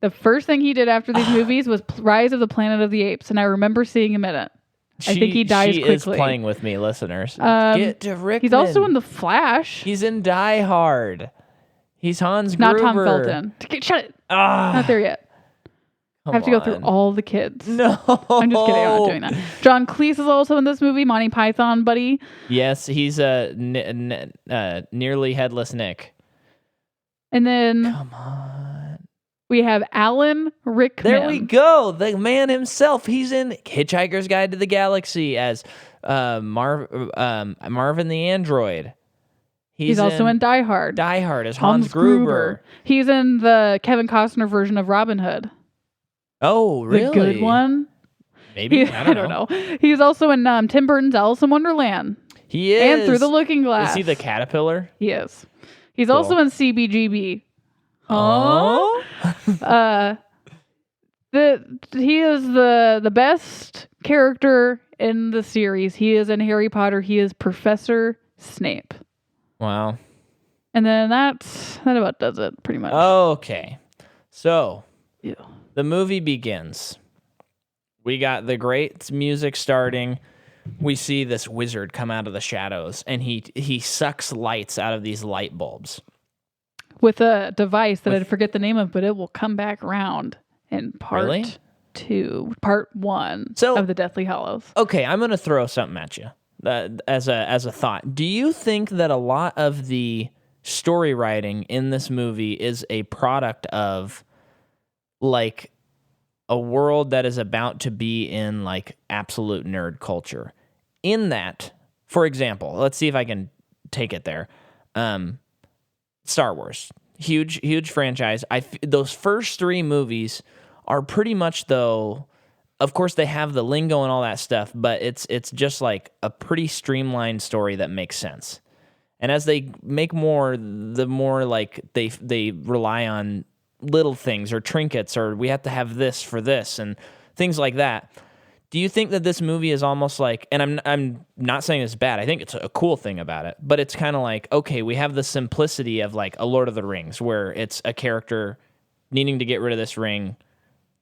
the first thing he did after these movies was Rise of the Planet of the Apes, and I remember seeing him in it. I think he dies quickly. She is playing with me, listeners. Get to Rickman. He's also in The Flash. He's in Die Hard. He's Hans Not Gruber. Tom Felton. Shut it. Not there yet. I have to go through all the kids. No. I'm just kidding. I'm not doing that. John Cleese is also in this movie. Monty Python buddy. Yes, he's a nearly headless Nick. And then come on, we have Alan Rickman. There we go. The man himself. He's in Hitchhiker's Guide to the Galaxy as Marvin the Android. He's also in Die Hard. Die Hard as Hans Gruber. He's in the Kevin Costner version of Robin Hood. Oh, really? The good one? Maybe. I don't know. He's also in Tim Burton's Alice in Wonderland. He is. And Through the Looking Glass. Is he the caterpillar? He is. He's also in CBGB. Oh? He is the best character in the series. He is in Harry Potter. He is Professor Snape. Wow. And then that about does it, pretty much. Okay. So, yeah. The movie begins. We got the great music starting. We see this wizard come out of the shadows, and he sucks lights out of these light bulbs. With a device that I forget the name of, but it will come back around in part 1 of the Deathly Hallows. Okay, I'm going to throw something at you as a thought. Do you think that a lot of the story writing in this movie is a product of like a world that is about to be in like absolute nerd culture? In that, for example, let's see if I can take it there. Star Wars, huge franchise. Those first 3 movies are pretty much, though, of course they have the lingo and all that stuff, but it's just like a pretty streamlined story that makes sense. And as they make more, the more like they rely on little things or trinkets, or we have to have this for this and things like that. Do you think that this movie is almost like, and I'm not saying it's bad, I think it's a cool thing about it, but it's kind of like, okay, we have the simplicity of like a Lord of the Rings, where it's a character needing to get rid of this ring.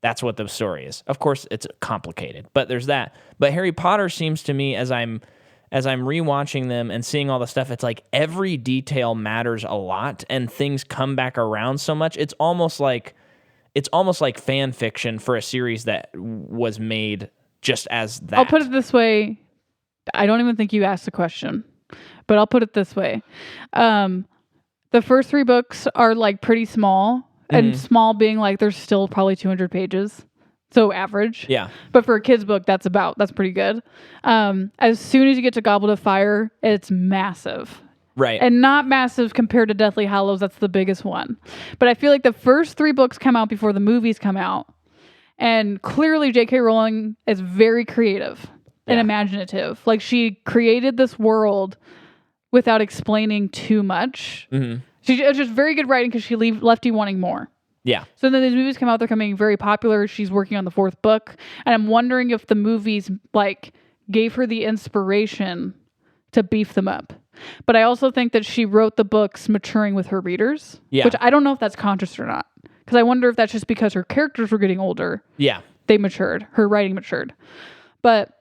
That's what the story is. Of course, it's complicated, but there's that. But Harry Potter seems to me, as I'm rewatching them and seeing all the stuff, it's like every detail matters a lot, and things come back around so much. It's almost like fan fiction for a series that was made just as that. I'll put it this way. I don't even think you asked the question, but I'll put it this way. The first 3 books are like pretty small, and small being like there's still probably 200 pages. So average. Yeah. But for a kid's book, that's pretty good. As soon as you get to Goblet of Fire, it's massive. Right. And not massive compared to Deathly Hallows. That's the biggest one. But I feel like the first 3 books come out before the movies come out. And clearly J.K. Rowling is very creative and imaginative. Like, she created this world without explaining too much. Mm-hmm. It's just very good writing because she left you wanting more. Yeah. So then these movies come out, they're coming very popular. She's working on the 4th book. And I'm wondering if the movies like gave her the inspiration to beef them up. But I also think that she wrote the books maturing with her readers. Yeah. Which I don't know if that's conscious or not. Because I wonder if that's just because her characters were getting older. Yeah. They matured. Her writing matured. But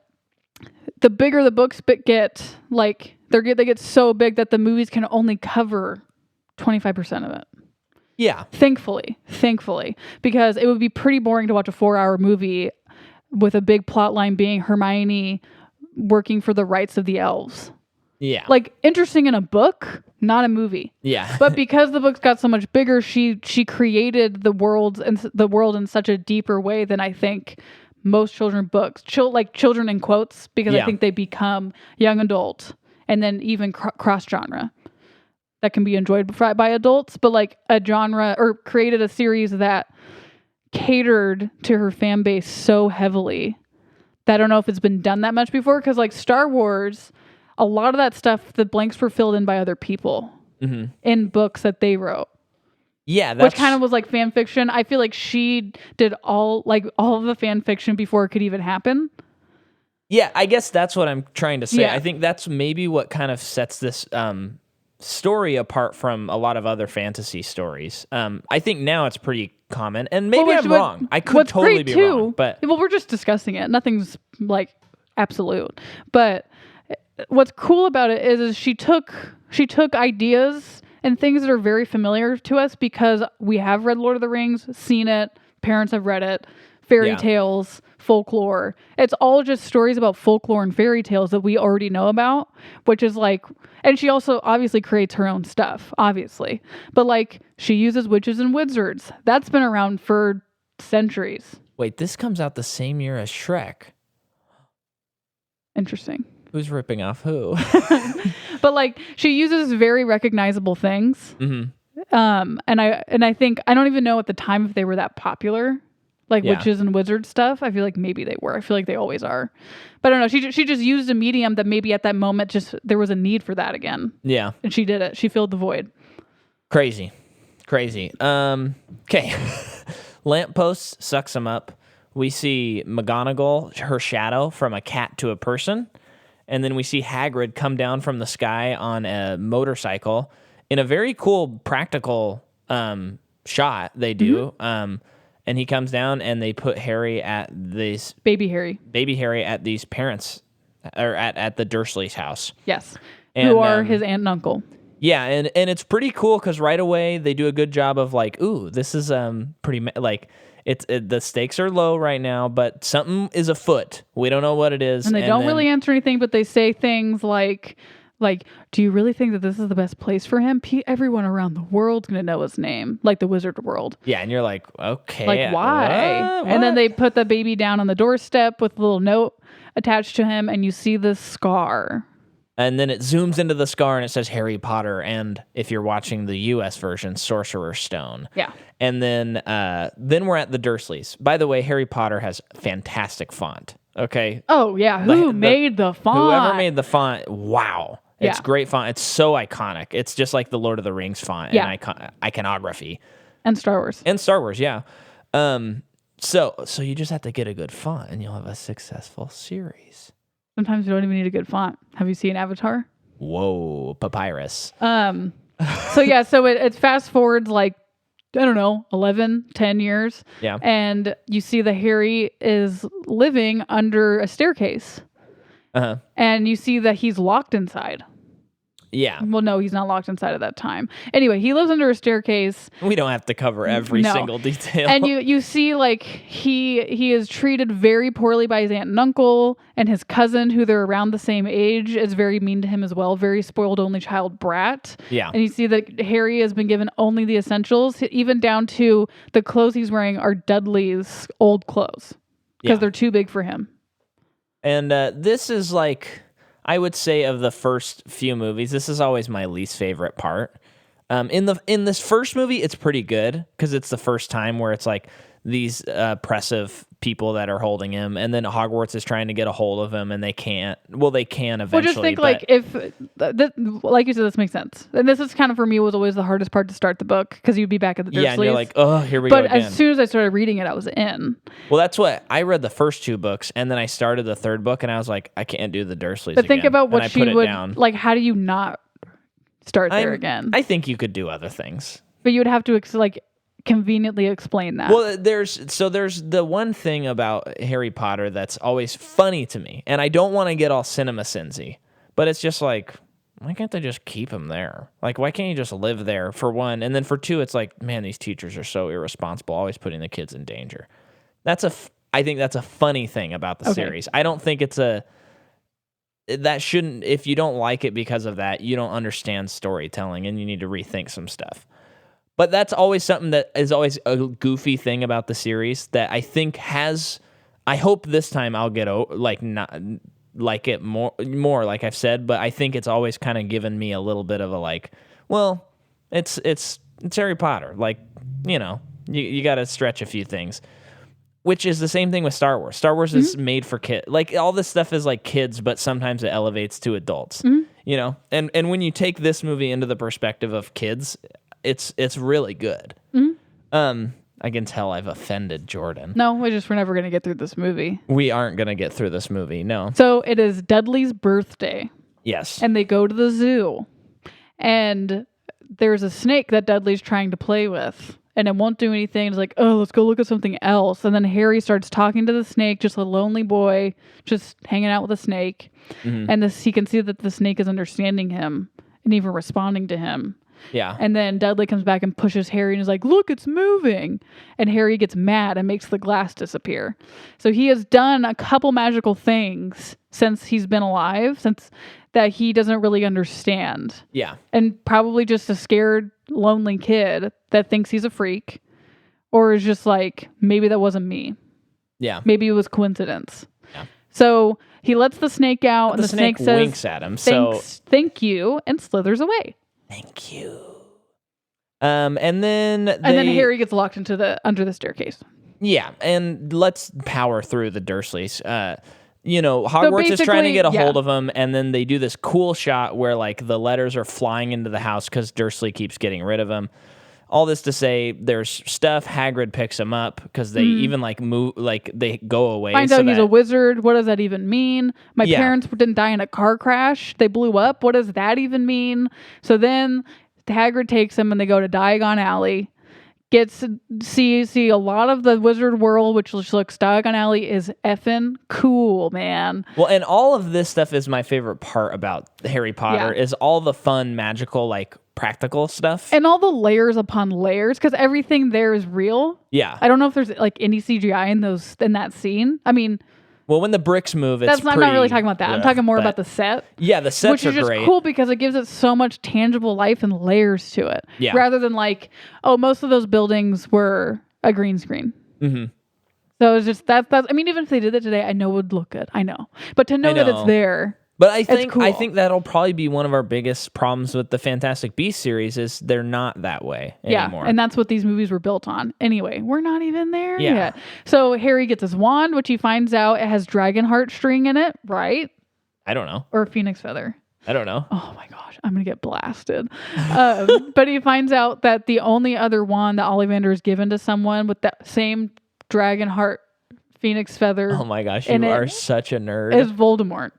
the bigger the books get, like they get so big that the movies can only cover 25% of it. Yeah. Thankfully, because it would be pretty boring to watch a 4-hour movie with a big plot line being Hermione working for the rights of the elves. Yeah. Like, interesting in a book, not a movie. Yeah. But because the books got so much bigger, she created the world in such a deeper way than I think most children books, like children in quotes, because I think they become young adult and then even cross genre that can be enjoyed by adults, but like a genre, or created a series that catered to her fan base so heavily that I don't know if it's been done that much before. Because like Star Wars, a lot of that stuff, the blanks were filled in by other people in books that they wrote. Yeah, which kind of was like fan fiction. I feel like she did all of the fan fiction before it could even happen. Yeah, I guess that's what I'm trying to say. Yeah. I think that's maybe what kind of sets this story apart from a lot of other fantasy stories. I think now it's pretty common, and maybe I'm wrong. I could totally be wrong. But we're just discussing it. Nothing's like absolute. But what's cool about it is she took ideas and things that are very familiar to us because we have read Lord of the Rings, seen it, parents have read it, fairy tales, folklore. It's all just stories about folklore and fairy tales that we already know about, which is like, and she also obviously creates her own stuff, obviously. But like, she uses witches and wizards. That's been around for centuries. Wait, this comes out the same year as Shrek. Interesting. Who's ripping off who? But like, she uses very recognizable things. And I think, I don't even know at the time if they were that popular, like witches and wizard stuff. I feel like maybe they were. I feel like they always are. But I don't know. She just used a medium that maybe at that moment just there was a need for that again. Yeah. And she did it. She filled the void. Crazy. Okay. Lamppost sucks him up. We see McGonagall, her shadow, from a cat to a person. And then we see Hagrid come down from the sky on a motorcycle in a very cool practical shot they do. And he comes down and they put Harry at this... Baby Harry at these parents, or at the Dursleys' house. Yes. And, who are his aunt and uncle. Yeah, and it's pretty cool because right away they do a good job of like, ooh, this is pretty... like... The stakes are low right now, but something is afoot. We don't know what it is. And they don't really answer anything, but they say things like, do you really think that this is the best place for him? Everyone around the world's going to know his name, like the wizard world. Yeah, and you're like, okay. Like, why? What? And then they put the baby down on the doorstep with a little note attached to him, and you see this scar. And then it zooms into the scar and it says Harry Potter, and if you're watching the US version, Sorcerer's Stone. Yeah. And then we're at the Dursleys. By the way, Harry Potter has fantastic font. Okay. Oh yeah. Who made the font? Whoever made the font, wow. It's great font. It's so iconic. It's just like the Lord of the Rings font and iconography. And Star Wars. Yeah. So you just have to get a good font and you'll have a successful series. Sometimes you don't even need a good font. Have you seen Avatar? Whoa, papyrus. So it fast forwards like, I don't know, 11, 10 years. Yeah. And you see that Harry is living under a staircase. Uh-huh. And you see that he's locked inside. Yeah. Well, no, he's not locked inside at that time. Anyway, he lives under a staircase. We don't have to cover every single detail. And you see, like, he is treated very poorly by his aunt and uncle, and his cousin, who they're around the same age, is very mean to him as well. Very spoiled only child brat. Yeah. And you see that Harry has been given only the essentials, even down to the clothes he's wearing are Dudley's old clothes because they're too big for him. And this is like... I would say of the first few movies, this is always my least favorite part. In this first movie, it's pretty good because it's the first time where it's like these oppressive people that are holding him, and then Hogwarts is trying to get a hold of him, and they can't. Well, they can eventually. Well, just think like if, like you said, this makes sense. And this is kind of for me was always the hardest part to start the book because you'd be back at the Dursleys. Yeah, and you're like, oh, here we go again. But as soon as I started reading it, I was in. Well, that's what I read the first two books, and then I started the third book, and I was like, I can't do the Dursleys. But think again. about what and she would like. How do you not start there again? I think you could do other things, but you would have to conveniently explain that. Well, there's the one thing about Harry Potter that's always funny to me, and I don't want to get all cinema sinsy, but it's just like, why can't they just keep him there? Like, why can't you just live there, for one? And then for two, it's like, man, these teachers are so irresponsible, always putting the kids in danger. I think that's a funny thing about the series. I don't think that shouldn't, if you don't like it because of that, you don't understand storytelling and you need to rethink some stuff. But that's always something that is always a goofy thing about the series that I think I hope this time I'll get not like it more, like I've said, but I think it's always kind of given me a little bit of a like, well, it's Harry Potter. Like, you got to stretch a few things, which is the same thing with Star Wars. Star Wars is made for kids. Like, all this stuff is like kids, but sometimes it elevates to adults, and when you take this movie into the perspective of kids, it's really good. I can tell I've offended Jordan. No, we're never going to get through this movie. We aren't going to get through this movie, no. So it is Dudley's birthday. Yes. And they go to the zoo. And there's a snake that Dudley's trying to play with. And it won't do anything. It's like, oh, let's go look at something else. And then Harry starts talking to the snake, just a lonely boy, just hanging out with a snake. And he can see that the snake is understanding him and even responding to him. Yeah. And then Dudley comes back and pushes Harry and is like, look, it's moving. And Harry gets mad and makes the glass disappear. So he has done a couple magical things since he's been alive, since that he doesn't really understand. Yeah. And probably just a scared, lonely kid that thinks he's a freak, or is just like, maybe that wasn't me. Yeah. Maybe it was coincidence. Yeah. So he lets the snake out, and the snake says, winks at him. Thank you, and slithers away. Thank you. And then Harry gets locked into under the staircase. Yeah, and let's power through the Dursleys. Hogwarts is trying to get a hold of him, and then they do this cool shot where like the letters are flying into the house because Dursley keeps getting rid of them. All this to say, there's stuff. Hagrid picks him up because they even like move, like they go away. Finds out he's a wizard. What does that even mean? My parents didn't die in a car crash. They blew up. What does that even mean? So then Hagrid takes him and they go to Diagon Alley. Gets to see a lot of the wizard world, which looks, Diagon Alley is effing cool, man. Well, and all of this stuff is my favorite part about Harry Potter is all the fun, magical, like practical stuff. And all the layers upon layers, because everything there is real. Yeah. I don't know if there's like any CGI in that scene. I mean, well, when the bricks move, I'm not really talking about that. I'm talking more about the set. Yeah, the sets are great. Which is just cool because it gives it so much tangible life and layers to it. Yeah. Rather than like, most of those buildings were a green screen. Mm-hmm. So it's just that's. I mean, even if they did it today, I know it would look good. I know, but to know that it's there. But I think that'll probably be one of our biggest problems with the Fantastic Beasts series is they're not that way anymore. Yeah, and that's what these movies were built on. Anyway, we're not even there yet. So Harry gets his wand, which he finds out it has dragon heart string in it, right? I don't know. Or a phoenix feather. I don't know. Oh my gosh, I'm going to get blasted. But he finds out that the only other wand that Ollivander has given to someone with that same dragon heart phoenix feather. Oh my gosh, you are such a nerd. Is Voldemort.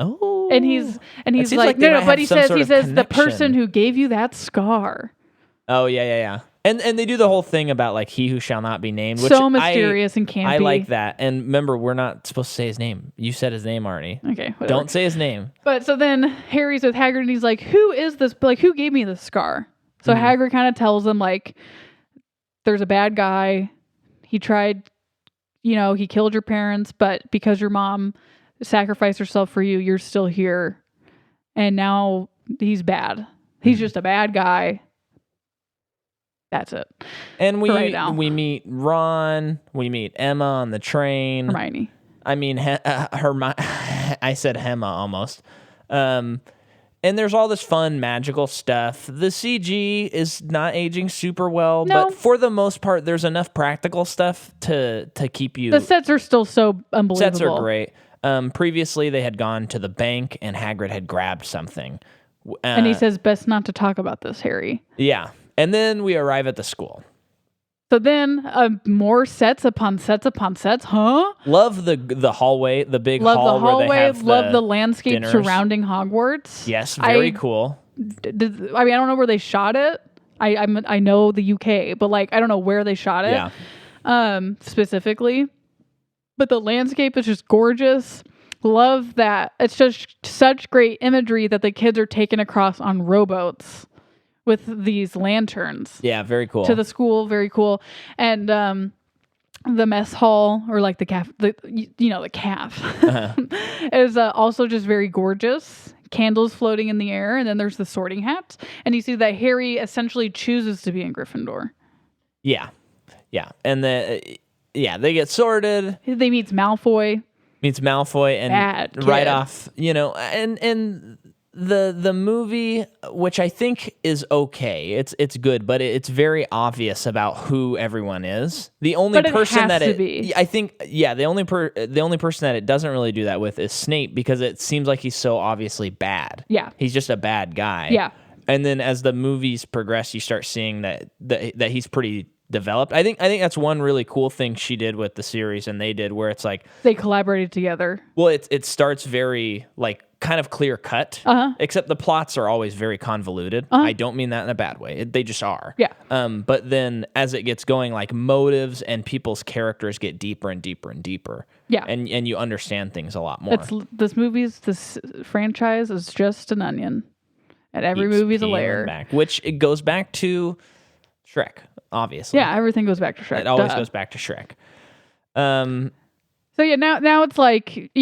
Oh, and he's like no, but he says the person who gave you that scar. Oh yeah. And they do the whole thing about like he who shall not be named, which so mysterious and campy. I like that. And remember, we're not supposed to say his name. You said his name, Arnie. Okay, whatever. Don't say his name. But so then Harry's with Hagrid and he's like, "Who is this? Like, who gave me this scar?" So Hagrid kind of tells him like, "There's a bad guy. He tried, he killed your parents, but because your mom sacrificed herself for you, you're still here. And now he's bad. He's just a bad guy." That's it. And we meet Ron. We meet Emma on the train. Hermione. I mean, I said Hema almost. And there's all this fun magical stuff. The CG is not aging super well, but for the most part, there's enough practical stuff to keep you. The sets are still so unbelievable. Sets are great. Previously, they had gone to the bank and Hagrid had grabbed something. And he says, "Best not to talk about this, Harry." Yeah. And then we arrive at the school. So then more sets upon sets upon sets, huh? Love the hallway, the big hall the hallway, where they have love the landscape dinners surrounding Hogwarts. Yes, very cool. I don't know where they shot it. I know the UK, but like I don't know where they shot it specifically. But the landscape is just gorgeous. Love that. It's just such great imagery that the kids are taken across on rowboats with these lanterns. Yeah, very cool. To the school, very cool. And the mess hall, or like the calf, the calf, is also just very gorgeous. Candles floating in the air, and then there's the sorting hats, and you see that Harry essentially chooses to be in Gryffindor. Yeah, and they get sorted. They meets Malfoy, and bad right kid. off, and the movie, which I think is okay, it's good, but it's very obvious about who everyone is. The only person that I think, the only person that it doesn't really do that with is Snape, because it seems like he's so obviously bad. Yeah, he's just a bad guy. Yeah, and then as the movies progress, you start seeing that he's pretty developed. I think that's one really cool thing she did with the series, and they did, where it's like they collaborated together. Well, it starts very like kind of clear cut, except the plots are always very convoluted. I don't mean that in a bad way. They just are. Yeah. But then as it gets going, like motives and people's characters get deeper and deeper and deeper. Yeah. And you understand things a lot more. This franchise is just an onion, and every movie's a layer. Which it goes back to Shrek, obviously. Yeah, everything goes back to Shrek. It always goes back to Shrek. So yeah, now it's like,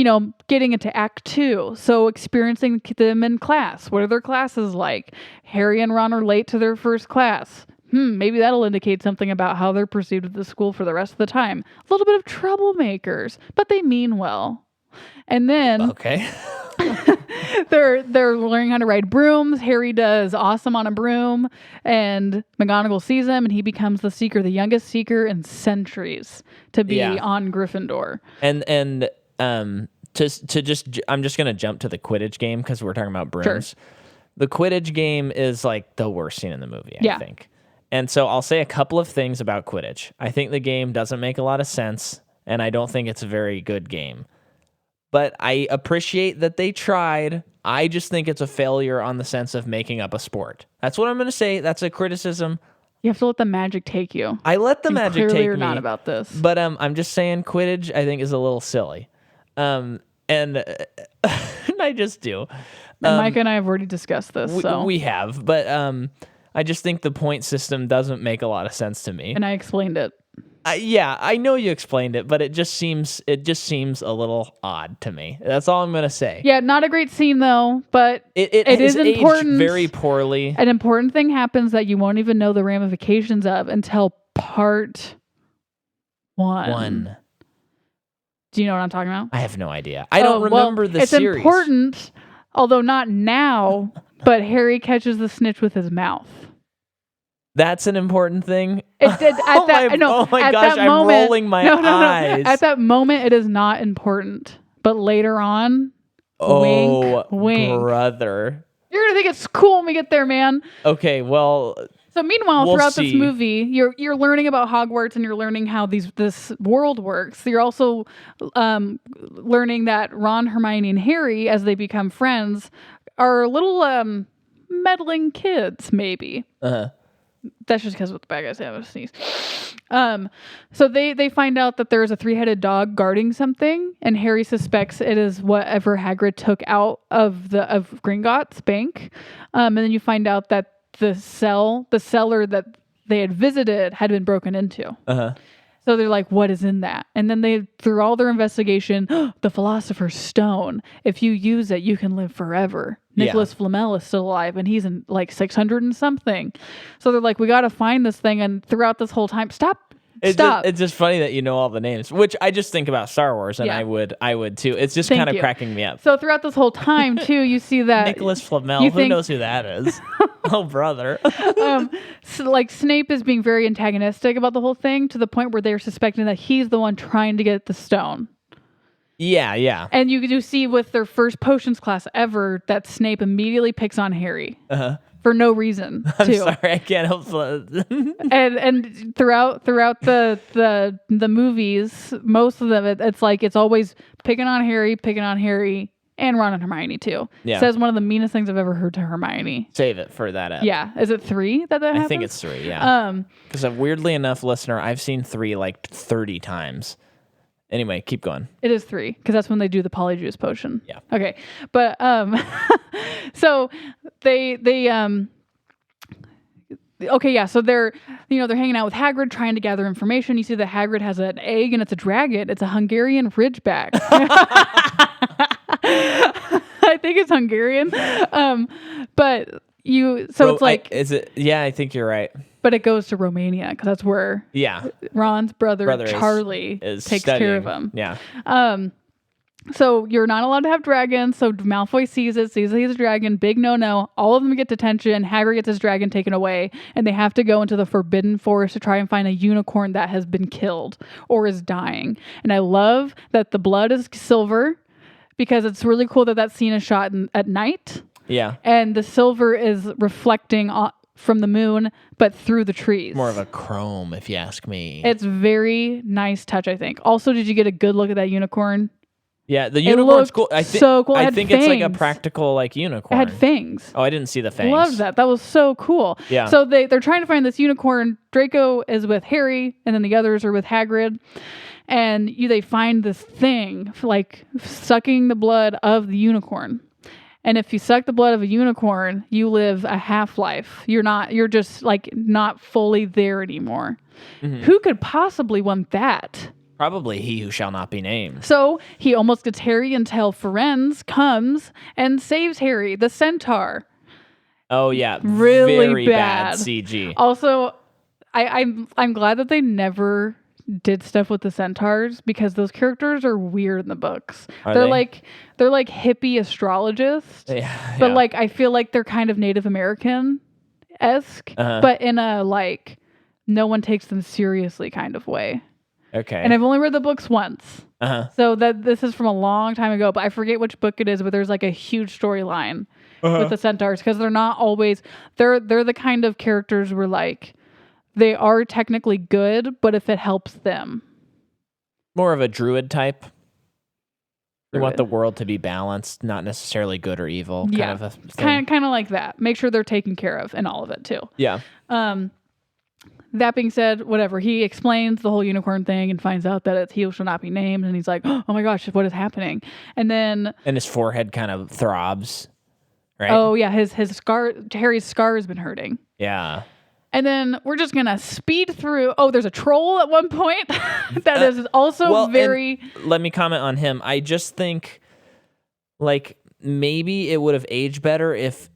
getting into Act 2. So experiencing them in class. What are their classes like? Harry and Ron are late to their first class. Maybe that'll indicate something about how they're perceived at the school for the rest of the time. A little bit of troublemakers, but they mean well. And then okay. they're learning how to ride brooms. Harry does awesome on a broom, and McGonagall sees him, and he becomes the youngest seeker in centuries to be on Gryffindor. And I'm just gonna jump to the Quidditch game because we're talking about brooms. Sure. The Quidditch game is like the worst scene in the movie, I think. And so I'll say a couple of things about Quidditch. I think the game doesn't make a lot of sense, and I don't think it's a very good game. But I appreciate that they tried. I just think it's a failure on the sense of making up a sport. That's what I'm going to say. That's a criticism. You have to let the magic take you. I let the magic take me. Clearly you're not about this. But I'm just saying Quidditch, I think, is a little silly. And I just do. And Micah and I have already discussed this. We have. But I just think the point system doesn't make a lot of sense to me. And I explained it. I know you explained it, but it just seems a little odd to me. That's all I'm gonna say. Yeah, not a great scene though, but it is important. Aged very poorly. An important thing happens that you won't even know the ramifications of until part 1. Do you know what I'm talking about? I have no idea. I don't remember the series. It's important, although not now. But Harry catches the snitch with his mouth. That's an important thing. It did oh my gosh, I'm rolling my eyes. At that moment, it is not important. But later on, wink, brother. You're going to think it's cool when we get there, man. Okay, well... So meanwhile, throughout this movie, you're learning about Hogwarts, and you're learning how this world works. You're also learning that Ron, Hermione, and Harry, as they become friends, are little meddling kids, maybe. That's just because what the bad guys have a sneeze. So they find out that there's a 3-headed dog guarding something, and Harry suspects it is whatever Hagrid took out of Gringotts bank. And then you find out that the cellar that they had visited had been broken into. So they're like, what is in that? And then through all their investigation, the Philosopher's Stone. If you use it, you can live forever. Nicholas Flamel is still alive, and he's in like 600 and something. So they're like, we got to find this thing. And throughout this whole time, stop. It's just funny that you know all the names, which I just think about Star Wars, and I would too. It's just kind of cracking me up. So throughout this whole time, too, you see that Nicholas Flamel. Who knows who that is? Oh, brother. So like Snape is being very antagonistic about the whole thing to the point where they're suspecting that he's the one trying to get the stone. Yeah. And you do see with their first potions class ever that Snape immediately picks on Harry. For no reason. I'm sorry, I can't help and throughout the movies, most of them it's like it's always picking on Harry, And Ron and Hermione too. Yeah. Says one of the meanest things I've ever heard to Hermione. Save it for that ep. Yeah. Is it 3 that happens? I think it's 3, yeah. Because weirdly enough, listener, I've seen 3 like 30 times. Anyway, keep going. It is 3 because that's when they do the polyjuice potion. Yeah. Okay. But so they okay, yeah. So they're hanging out with Hagrid, trying to gather information. You see that Hagrid has an egg and it's a dragon. It's a Hungarian Ridgeback. I think it's Hungarian. But it's like, is it? Yeah, I think you're right. But it goes to Romania because that's where Ron's brother Charlie takes care of him. Yeah. So you're not allowed to have dragons. So Malfoy sees that he's a dragon. Big no. All of them get detention. Hagrid gets his dragon taken away, and they have to go into the Forbidden Forest to try and find a unicorn that has been killed or is dying. And I love that the blood is silver because it's really cool that scene is shot at night. Yeah. And the silver is reflecting from the moon, but through the trees. More of a chrome, if you ask me. It's very nice touch, I think. Also, did you get a good look at that unicorn? Yeah, the unicorn's cool. So cool. I think it's like a practical like unicorn. It had fangs. Oh, I didn't see the fangs. Loved that. That was so cool. Yeah. So they're trying to find this unicorn. Draco is with Harry, and then the others are with Hagrid. And they find this thing like sucking the blood of the unicorn. And if you suck the blood of a unicorn, you live a half-life. You're just like not fully there anymore. Mm-hmm. Who could possibly want that? Probably he who shall not be named. So he almost gets Harry until Firenze comes and saves Harry, the centaur. Oh yeah, really very bad CG. Also, I'm glad that they never did stuff with the centaurs because those characters are weird in the books. They're like hippie astrologists, but like I feel like they're kind of Native American-esque, but in a like no one takes them seriously kind of way. Okay. And I've only read the books once. So that this is from a long time ago, but I forget which book it is, but there's like a huge storyline with the centaurs because they're not always they're the kind of characters where like they are technically good, but if it helps them. More of a druid type. You want the world to be balanced, not necessarily good or evil. Yeah. Kind of a thing. Kind of like that. Make sure they're taken care of and all of it too. Yeah. That being said, whatever, he explains the whole unicorn thing and finds out that he shall not be named. And he's like, oh my gosh, what is happening? And his forehead kind of throbs, right? Oh yeah. His scar, Harry's scar has been hurting. Yeah. And then we're just going to speed through. Oh, there's a troll at one point. That is also very... Let me comment on him. I just think, like, maybe it would have aged better if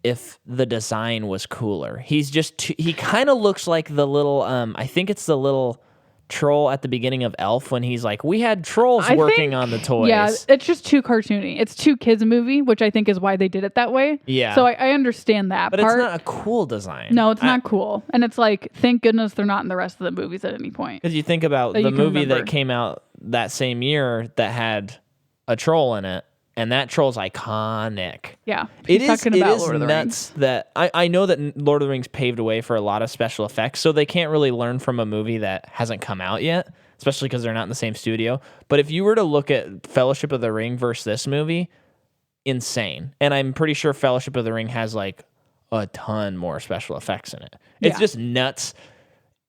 the design was cooler. He's just... he kind of looks like the little... I think it's the little troll at the beginning of Elf when he's like, we had trolls working on the toys. Yeah, it's just too cartoony. It's too kids movie, which I think is why they did it that way. Yeah. So I understand that but part. It's not a cool design. No, it's not cool. And it's like, thank goodness they're not in the rest of the movies at any point. Because you think about the movie that came out that same year that had a troll in it, and that troll's iconic. Yeah. It is nuts that I know that Lord of the Rings paved a way for a lot of special effects, so they can't really learn from a movie that hasn't come out yet, especially because they're not in the same studio. But if you were to look at Fellowship of the Ring versus this movie, insane. And I'm pretty sure Fellowship of the Ring has like a ton more special effects in it. It's just nuts.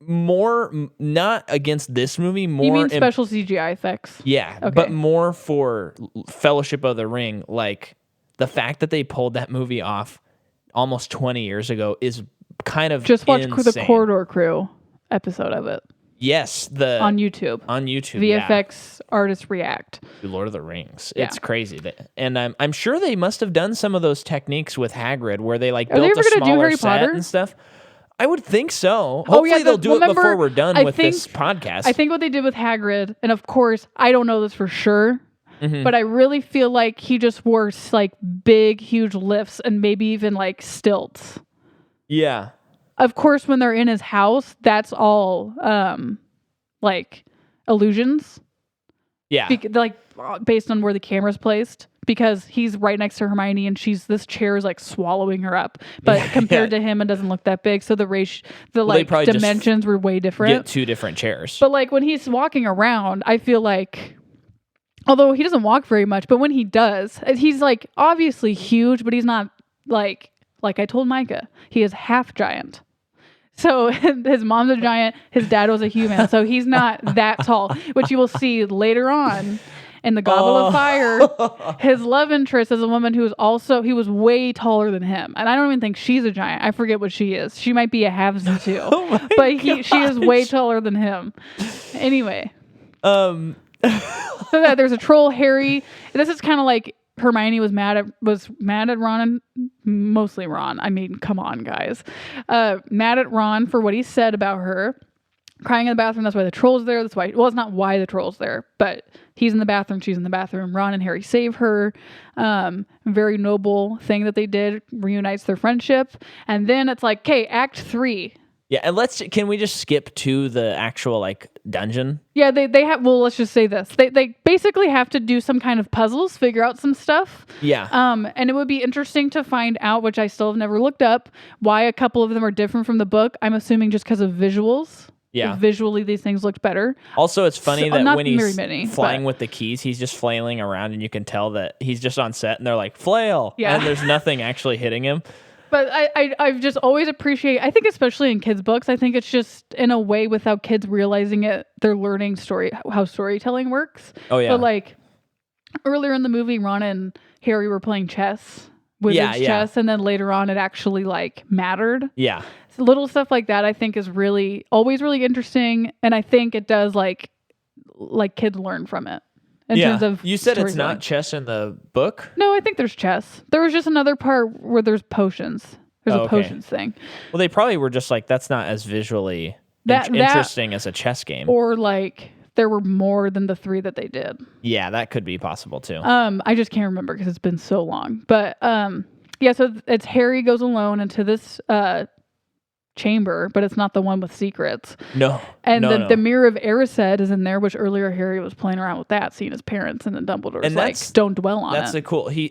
More not against this movie, more you mean special CGI effects? Yeah, okay. But more for Fellowship of the Ring. Like the fact that they pulled that movie off almost 20 years ago is kind of just watch insane. The Corridor Crew episode of it. Yes, on YouTube. VFX artists react. Lord of the Rings. Yeah. It's crazy. And I'm sure they must have done some of those techniques with Hagrid where they like built a smaller set and stuff. I would think so. Hopefully they'll do it before we're done with this podcast. I think what they did with Hagrid, and of course, I don't know this for sure, but I really feel like he just wore like big, huge lifts and maybe even like stilts. Yeah. Of course, when they're in his house, that's all like illusions. Yeah. Like based on where the camera's placed. Because he's right next to Hermione and this chair is like swallowing her up. But compared to him, it doesn't look that big. So the dimensions were way different. Get two different chairs. But like when he's walking around, I feel like Although he doesn't walk very much, but when he does, he's like obviously huge, but he's not like I told Micah, he is half giant. So his mom's a giant, his dad was a human, so he's not that tall, which you will see later on in the Goblet of Fire. His love interest is a woman who is also, he was way taller than him, and I don't even think she's a giant. I forget what she is. She might be a halvesy too, but she is way taller than him. Anyway. So that there's a troll, Harry. This is kind of like Hermione was mad at Ron, and mostly Ron. I mean, come on, guys. Mad at Ron for what he said about her. Crying in the bathroom. That's why the troll's there. That's why. Well, it's not why the troll's there, but he's in the bathroom. She's in the bathroom. Ron and Harry save her. Very noble thing that they did. Reunites their friendship. And then it's like, okay, Act 3. Yeah, and can we just skip to the actual like dungeon? Yeah, they have. Well, let's just say this: they basically have to do some kind of puzzles, figure out some stuff. Yeah. And it would be interesting to find out, which I still have never looked up, why a couple of them are different from the book. I'm assuming just because of visuals. Yeah. Visually, these things looked better. Also, it's funny that when he's flying but with the keys, he's just flailing around, and you can tell that he's just on set, and they're like flail, yeah, and there's nothing actually hitting him. But I've just always appreciated, I think especially in kids' books, I think it's just in a way without kids realizing it, they're learning how storytelling works. Oh, yeah. But like earlier in the movie, Ron and Harry were playing chess, wizard's chess, and then later on it actually like mattered. Yeah. So little stuff like that I think is always really interesting. And I think it does like kids learn from it. In terms of you said it's not chess in the book? No, I think there's chess. There was just another part where there's potions. There's a potions thing. Well, they probably were just like, that's not as visually interesting as a chess game. Or like there were more than the 3 that they did. Yeah, that could be possible too. I just can't remember because it's been so long. But yeah, so it's Harry goes alone into this chamber, but it's not the one with secrets. No. And the Mirror of Erised is in there, which earlier Harry was playing around with that, seeing his parents, and then Dumbledore's like, don't dwell on it. That's a cool. He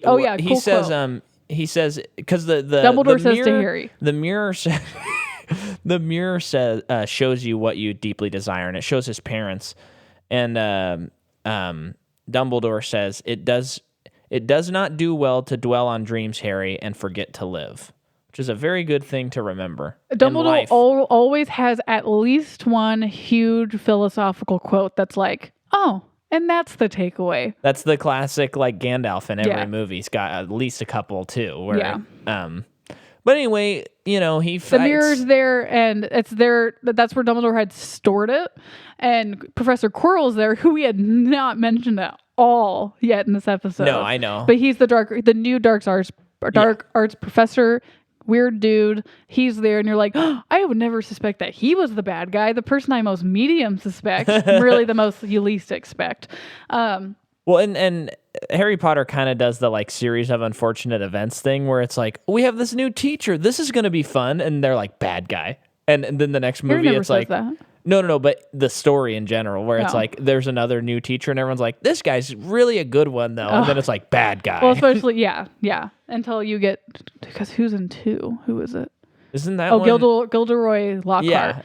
says quote. He says because the Dumbledore the mirror, says to Harry, the mirror says the mirror says shows you what you deeply desire, and it shows his parents. And Dumbledore says it does not do well to dwell on dreams, Harry, and forget to live. Which is a very good thing to remember. Dumbledore always has at least one huge philosophical quote that's like, oh, and that's the takeaway. That's the classic, like Gandalf in every movie. He's got at least a couple too. But anyway, he fights. The mirror's there, and it's there. That's where Dumbledore had stored it. And Professor Quirrell's there, who we had not mentioned at all yet in this episode. No, I know. But he's the new dark arts professor. Weird dude. He's there, and you're like, oh, I would never suspect that he was the bad guy. The person I most medium suspect, really the most you least expect. Well, and Harry Potter kind of does the like series of unfortunate events thing where it's like, we have this new teacher. This is going to be fun. And they're like, bad guy. And then the next movie, Harry never it's says like, that. No, but the story in general, where it's like, there's another new teacher and everyone's like, this guy's really a good one though. And then it's like, bad guy. Well, especially, yeah. Until you get, because who's in 2? Who is it? Isn't that one? Gilderoy Lockhart. Yeah.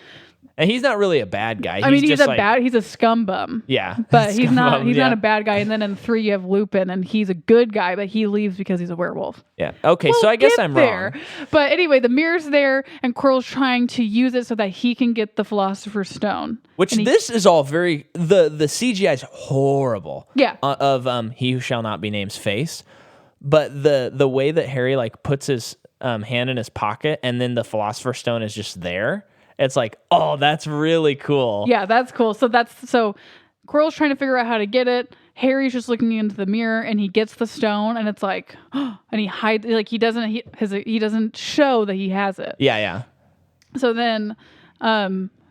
And he's not really a bad guy. He's a scum bum. Yeah. But he's not a bad guy. And then in 3 you have Lupin, and he's a good guy, but he leaves because he's a werewolf. Yeah. Okay, so I guess I'm wrong. But anyway, the mirror's there, and Quirrell's trying to use it so that he can get the Philosopher's Stone. This is all very the CGI is horrible. Yeah. Of he who shall not be named's face. But the way that Harry like puts his hand in his pocket and then the Philosopher's Stone is just there. It's like, oh, that's really cool. Yeah, that's cool. So Quirrell's trying to figure out how to get it. Harry's just looking into the mirror, and he gets the stone, and it's like, and he hides, like he doesn't show that he has it. Yeah. So then,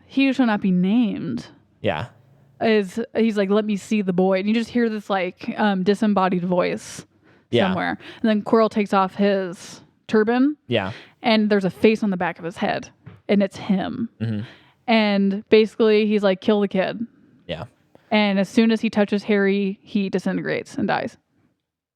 he who shall not be named. Yeah. He's like, let me see the boy, and you just hear this like disembodied voice somewhere, and then Quirrell takes off his turban. Yeah. And there's a face on the back of his head. And it's him. Mm-hmm. And basically, he's like, kill the kid. Yeah. And as soon as he touches Harry, he disintegrates and dies.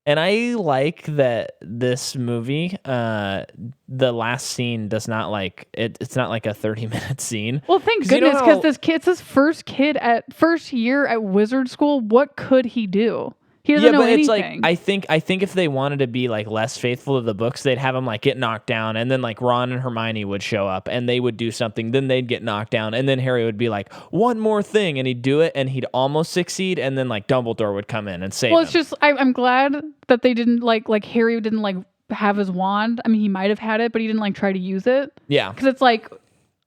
And I like that this movie, the last scene does not like it's not like a 30-minute scene. Well, thank 'Cause you know goodness, because how- this kid's his first year at wizard school. What could he do? He doesn't know it's anything. like I think if they wanted to be like less faithful to the books, they'd have him like get knocked down, and then like Ron and Hermione would show up, and they would do something, then they'd get knocked down, and then Harry would be like one more thing, and he'd do it, and he'd almost succeed, and then like Dumbledore would come in and save Well, him. it's just I'm glad that they didn't like Harry didn't like have his wand. I mean, he might have had it, but he didn't like try to use it. Yeah, Because it's like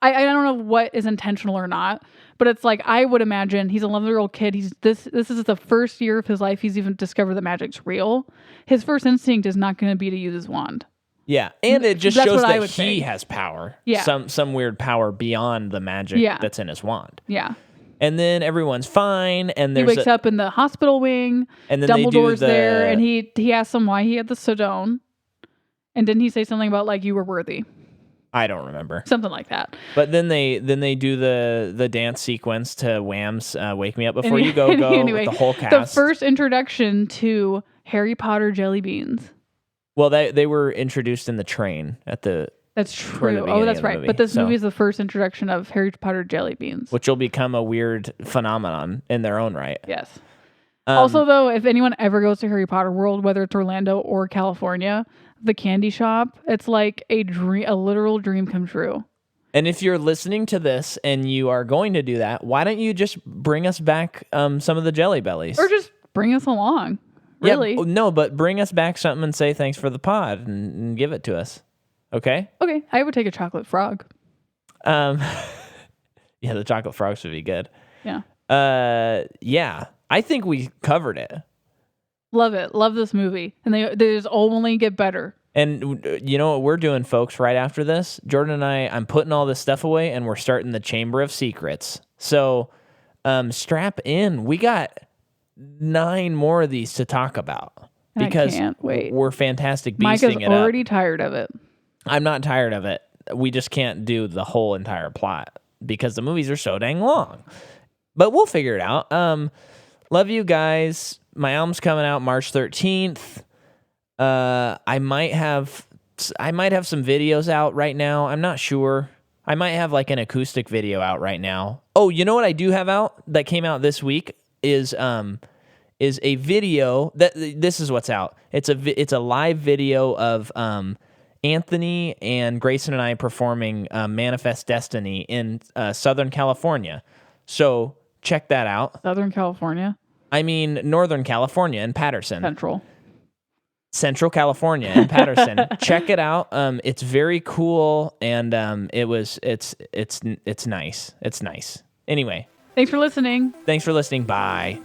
I don't know what is intentional or not, but it's like I would imagine he's a 11-year-old kid. This is the first year of his life he's even discovered that magic's real. His first instinct is not going to be to use his wand. yeah, and it just That's shows what I that would he think. has power. Yeah. some weird power beyond the magic Yeah. that's in his wand. Yeah. And then everyone's fine, and He there's wakes up in the hospital wing. and then they do Dumbledore's the there, and he asks him why he had the Sedone. And didn't he say something about like you were worthy? I don't remember. Something like that. But then they do the dance sequence to Wham's "Wake Me Up Before Any- You Go Go" anyway, with the whole cast. The first introduction to Harry Potter jelly beans. Well, they were introduced in the train at the That's toward the true. beginning Oh, that's of the right. movie, But this so- movie is the first introduction of Harry Potter jelly beans. which will become a weird phenomenon in their own right. Yes. Also, though, if anyone ever goes to Harry Potter World, whether it's Orlando or California, the candy shop, it's like a literal dream come true. And if you're listening to this and you are going to do that, why don't you just bring us back some of the Jelly Bellies? Or just bring us along. Really? Yeah, no, but bring us back something and say thanks for the pod and give it to us. Okay? Okay, I would take a chocolate frog. Yeah, the chocolate frogs would be good. Yeah. Yeah, I think we covered it. Love it. Love this movie. And they just only get better. And you know what we're doing, folks, right after this? Jordan and I'm putting all this stuff away, and we're starting the Chamber of Secrets. So strap in. We got 9 more of these to talk about. I Because can't wait. we're fantastic Mike is beasting it already up. tired of it. I'm not tired of it. We just can't do the whole entire plot because the movies are so dang long. But we'll figure it out. Love you guys. My album's coming out March 13th. I might have some videos out right now. I'm not sure. I might have like an acoustic video out right now. Oh, you know what I do have out that came out this week is a video that this is what's out. It's a live video of Anthony and Grayson and I performing Manifest Destiny in Southern California. So check that out. Southern California. I mean Northern California in Patterson. Central California in Patterson. Check it out. It's very cool, and it's nice. It's nice. Anyway, Thanks for listening. thanks for listening. Bye.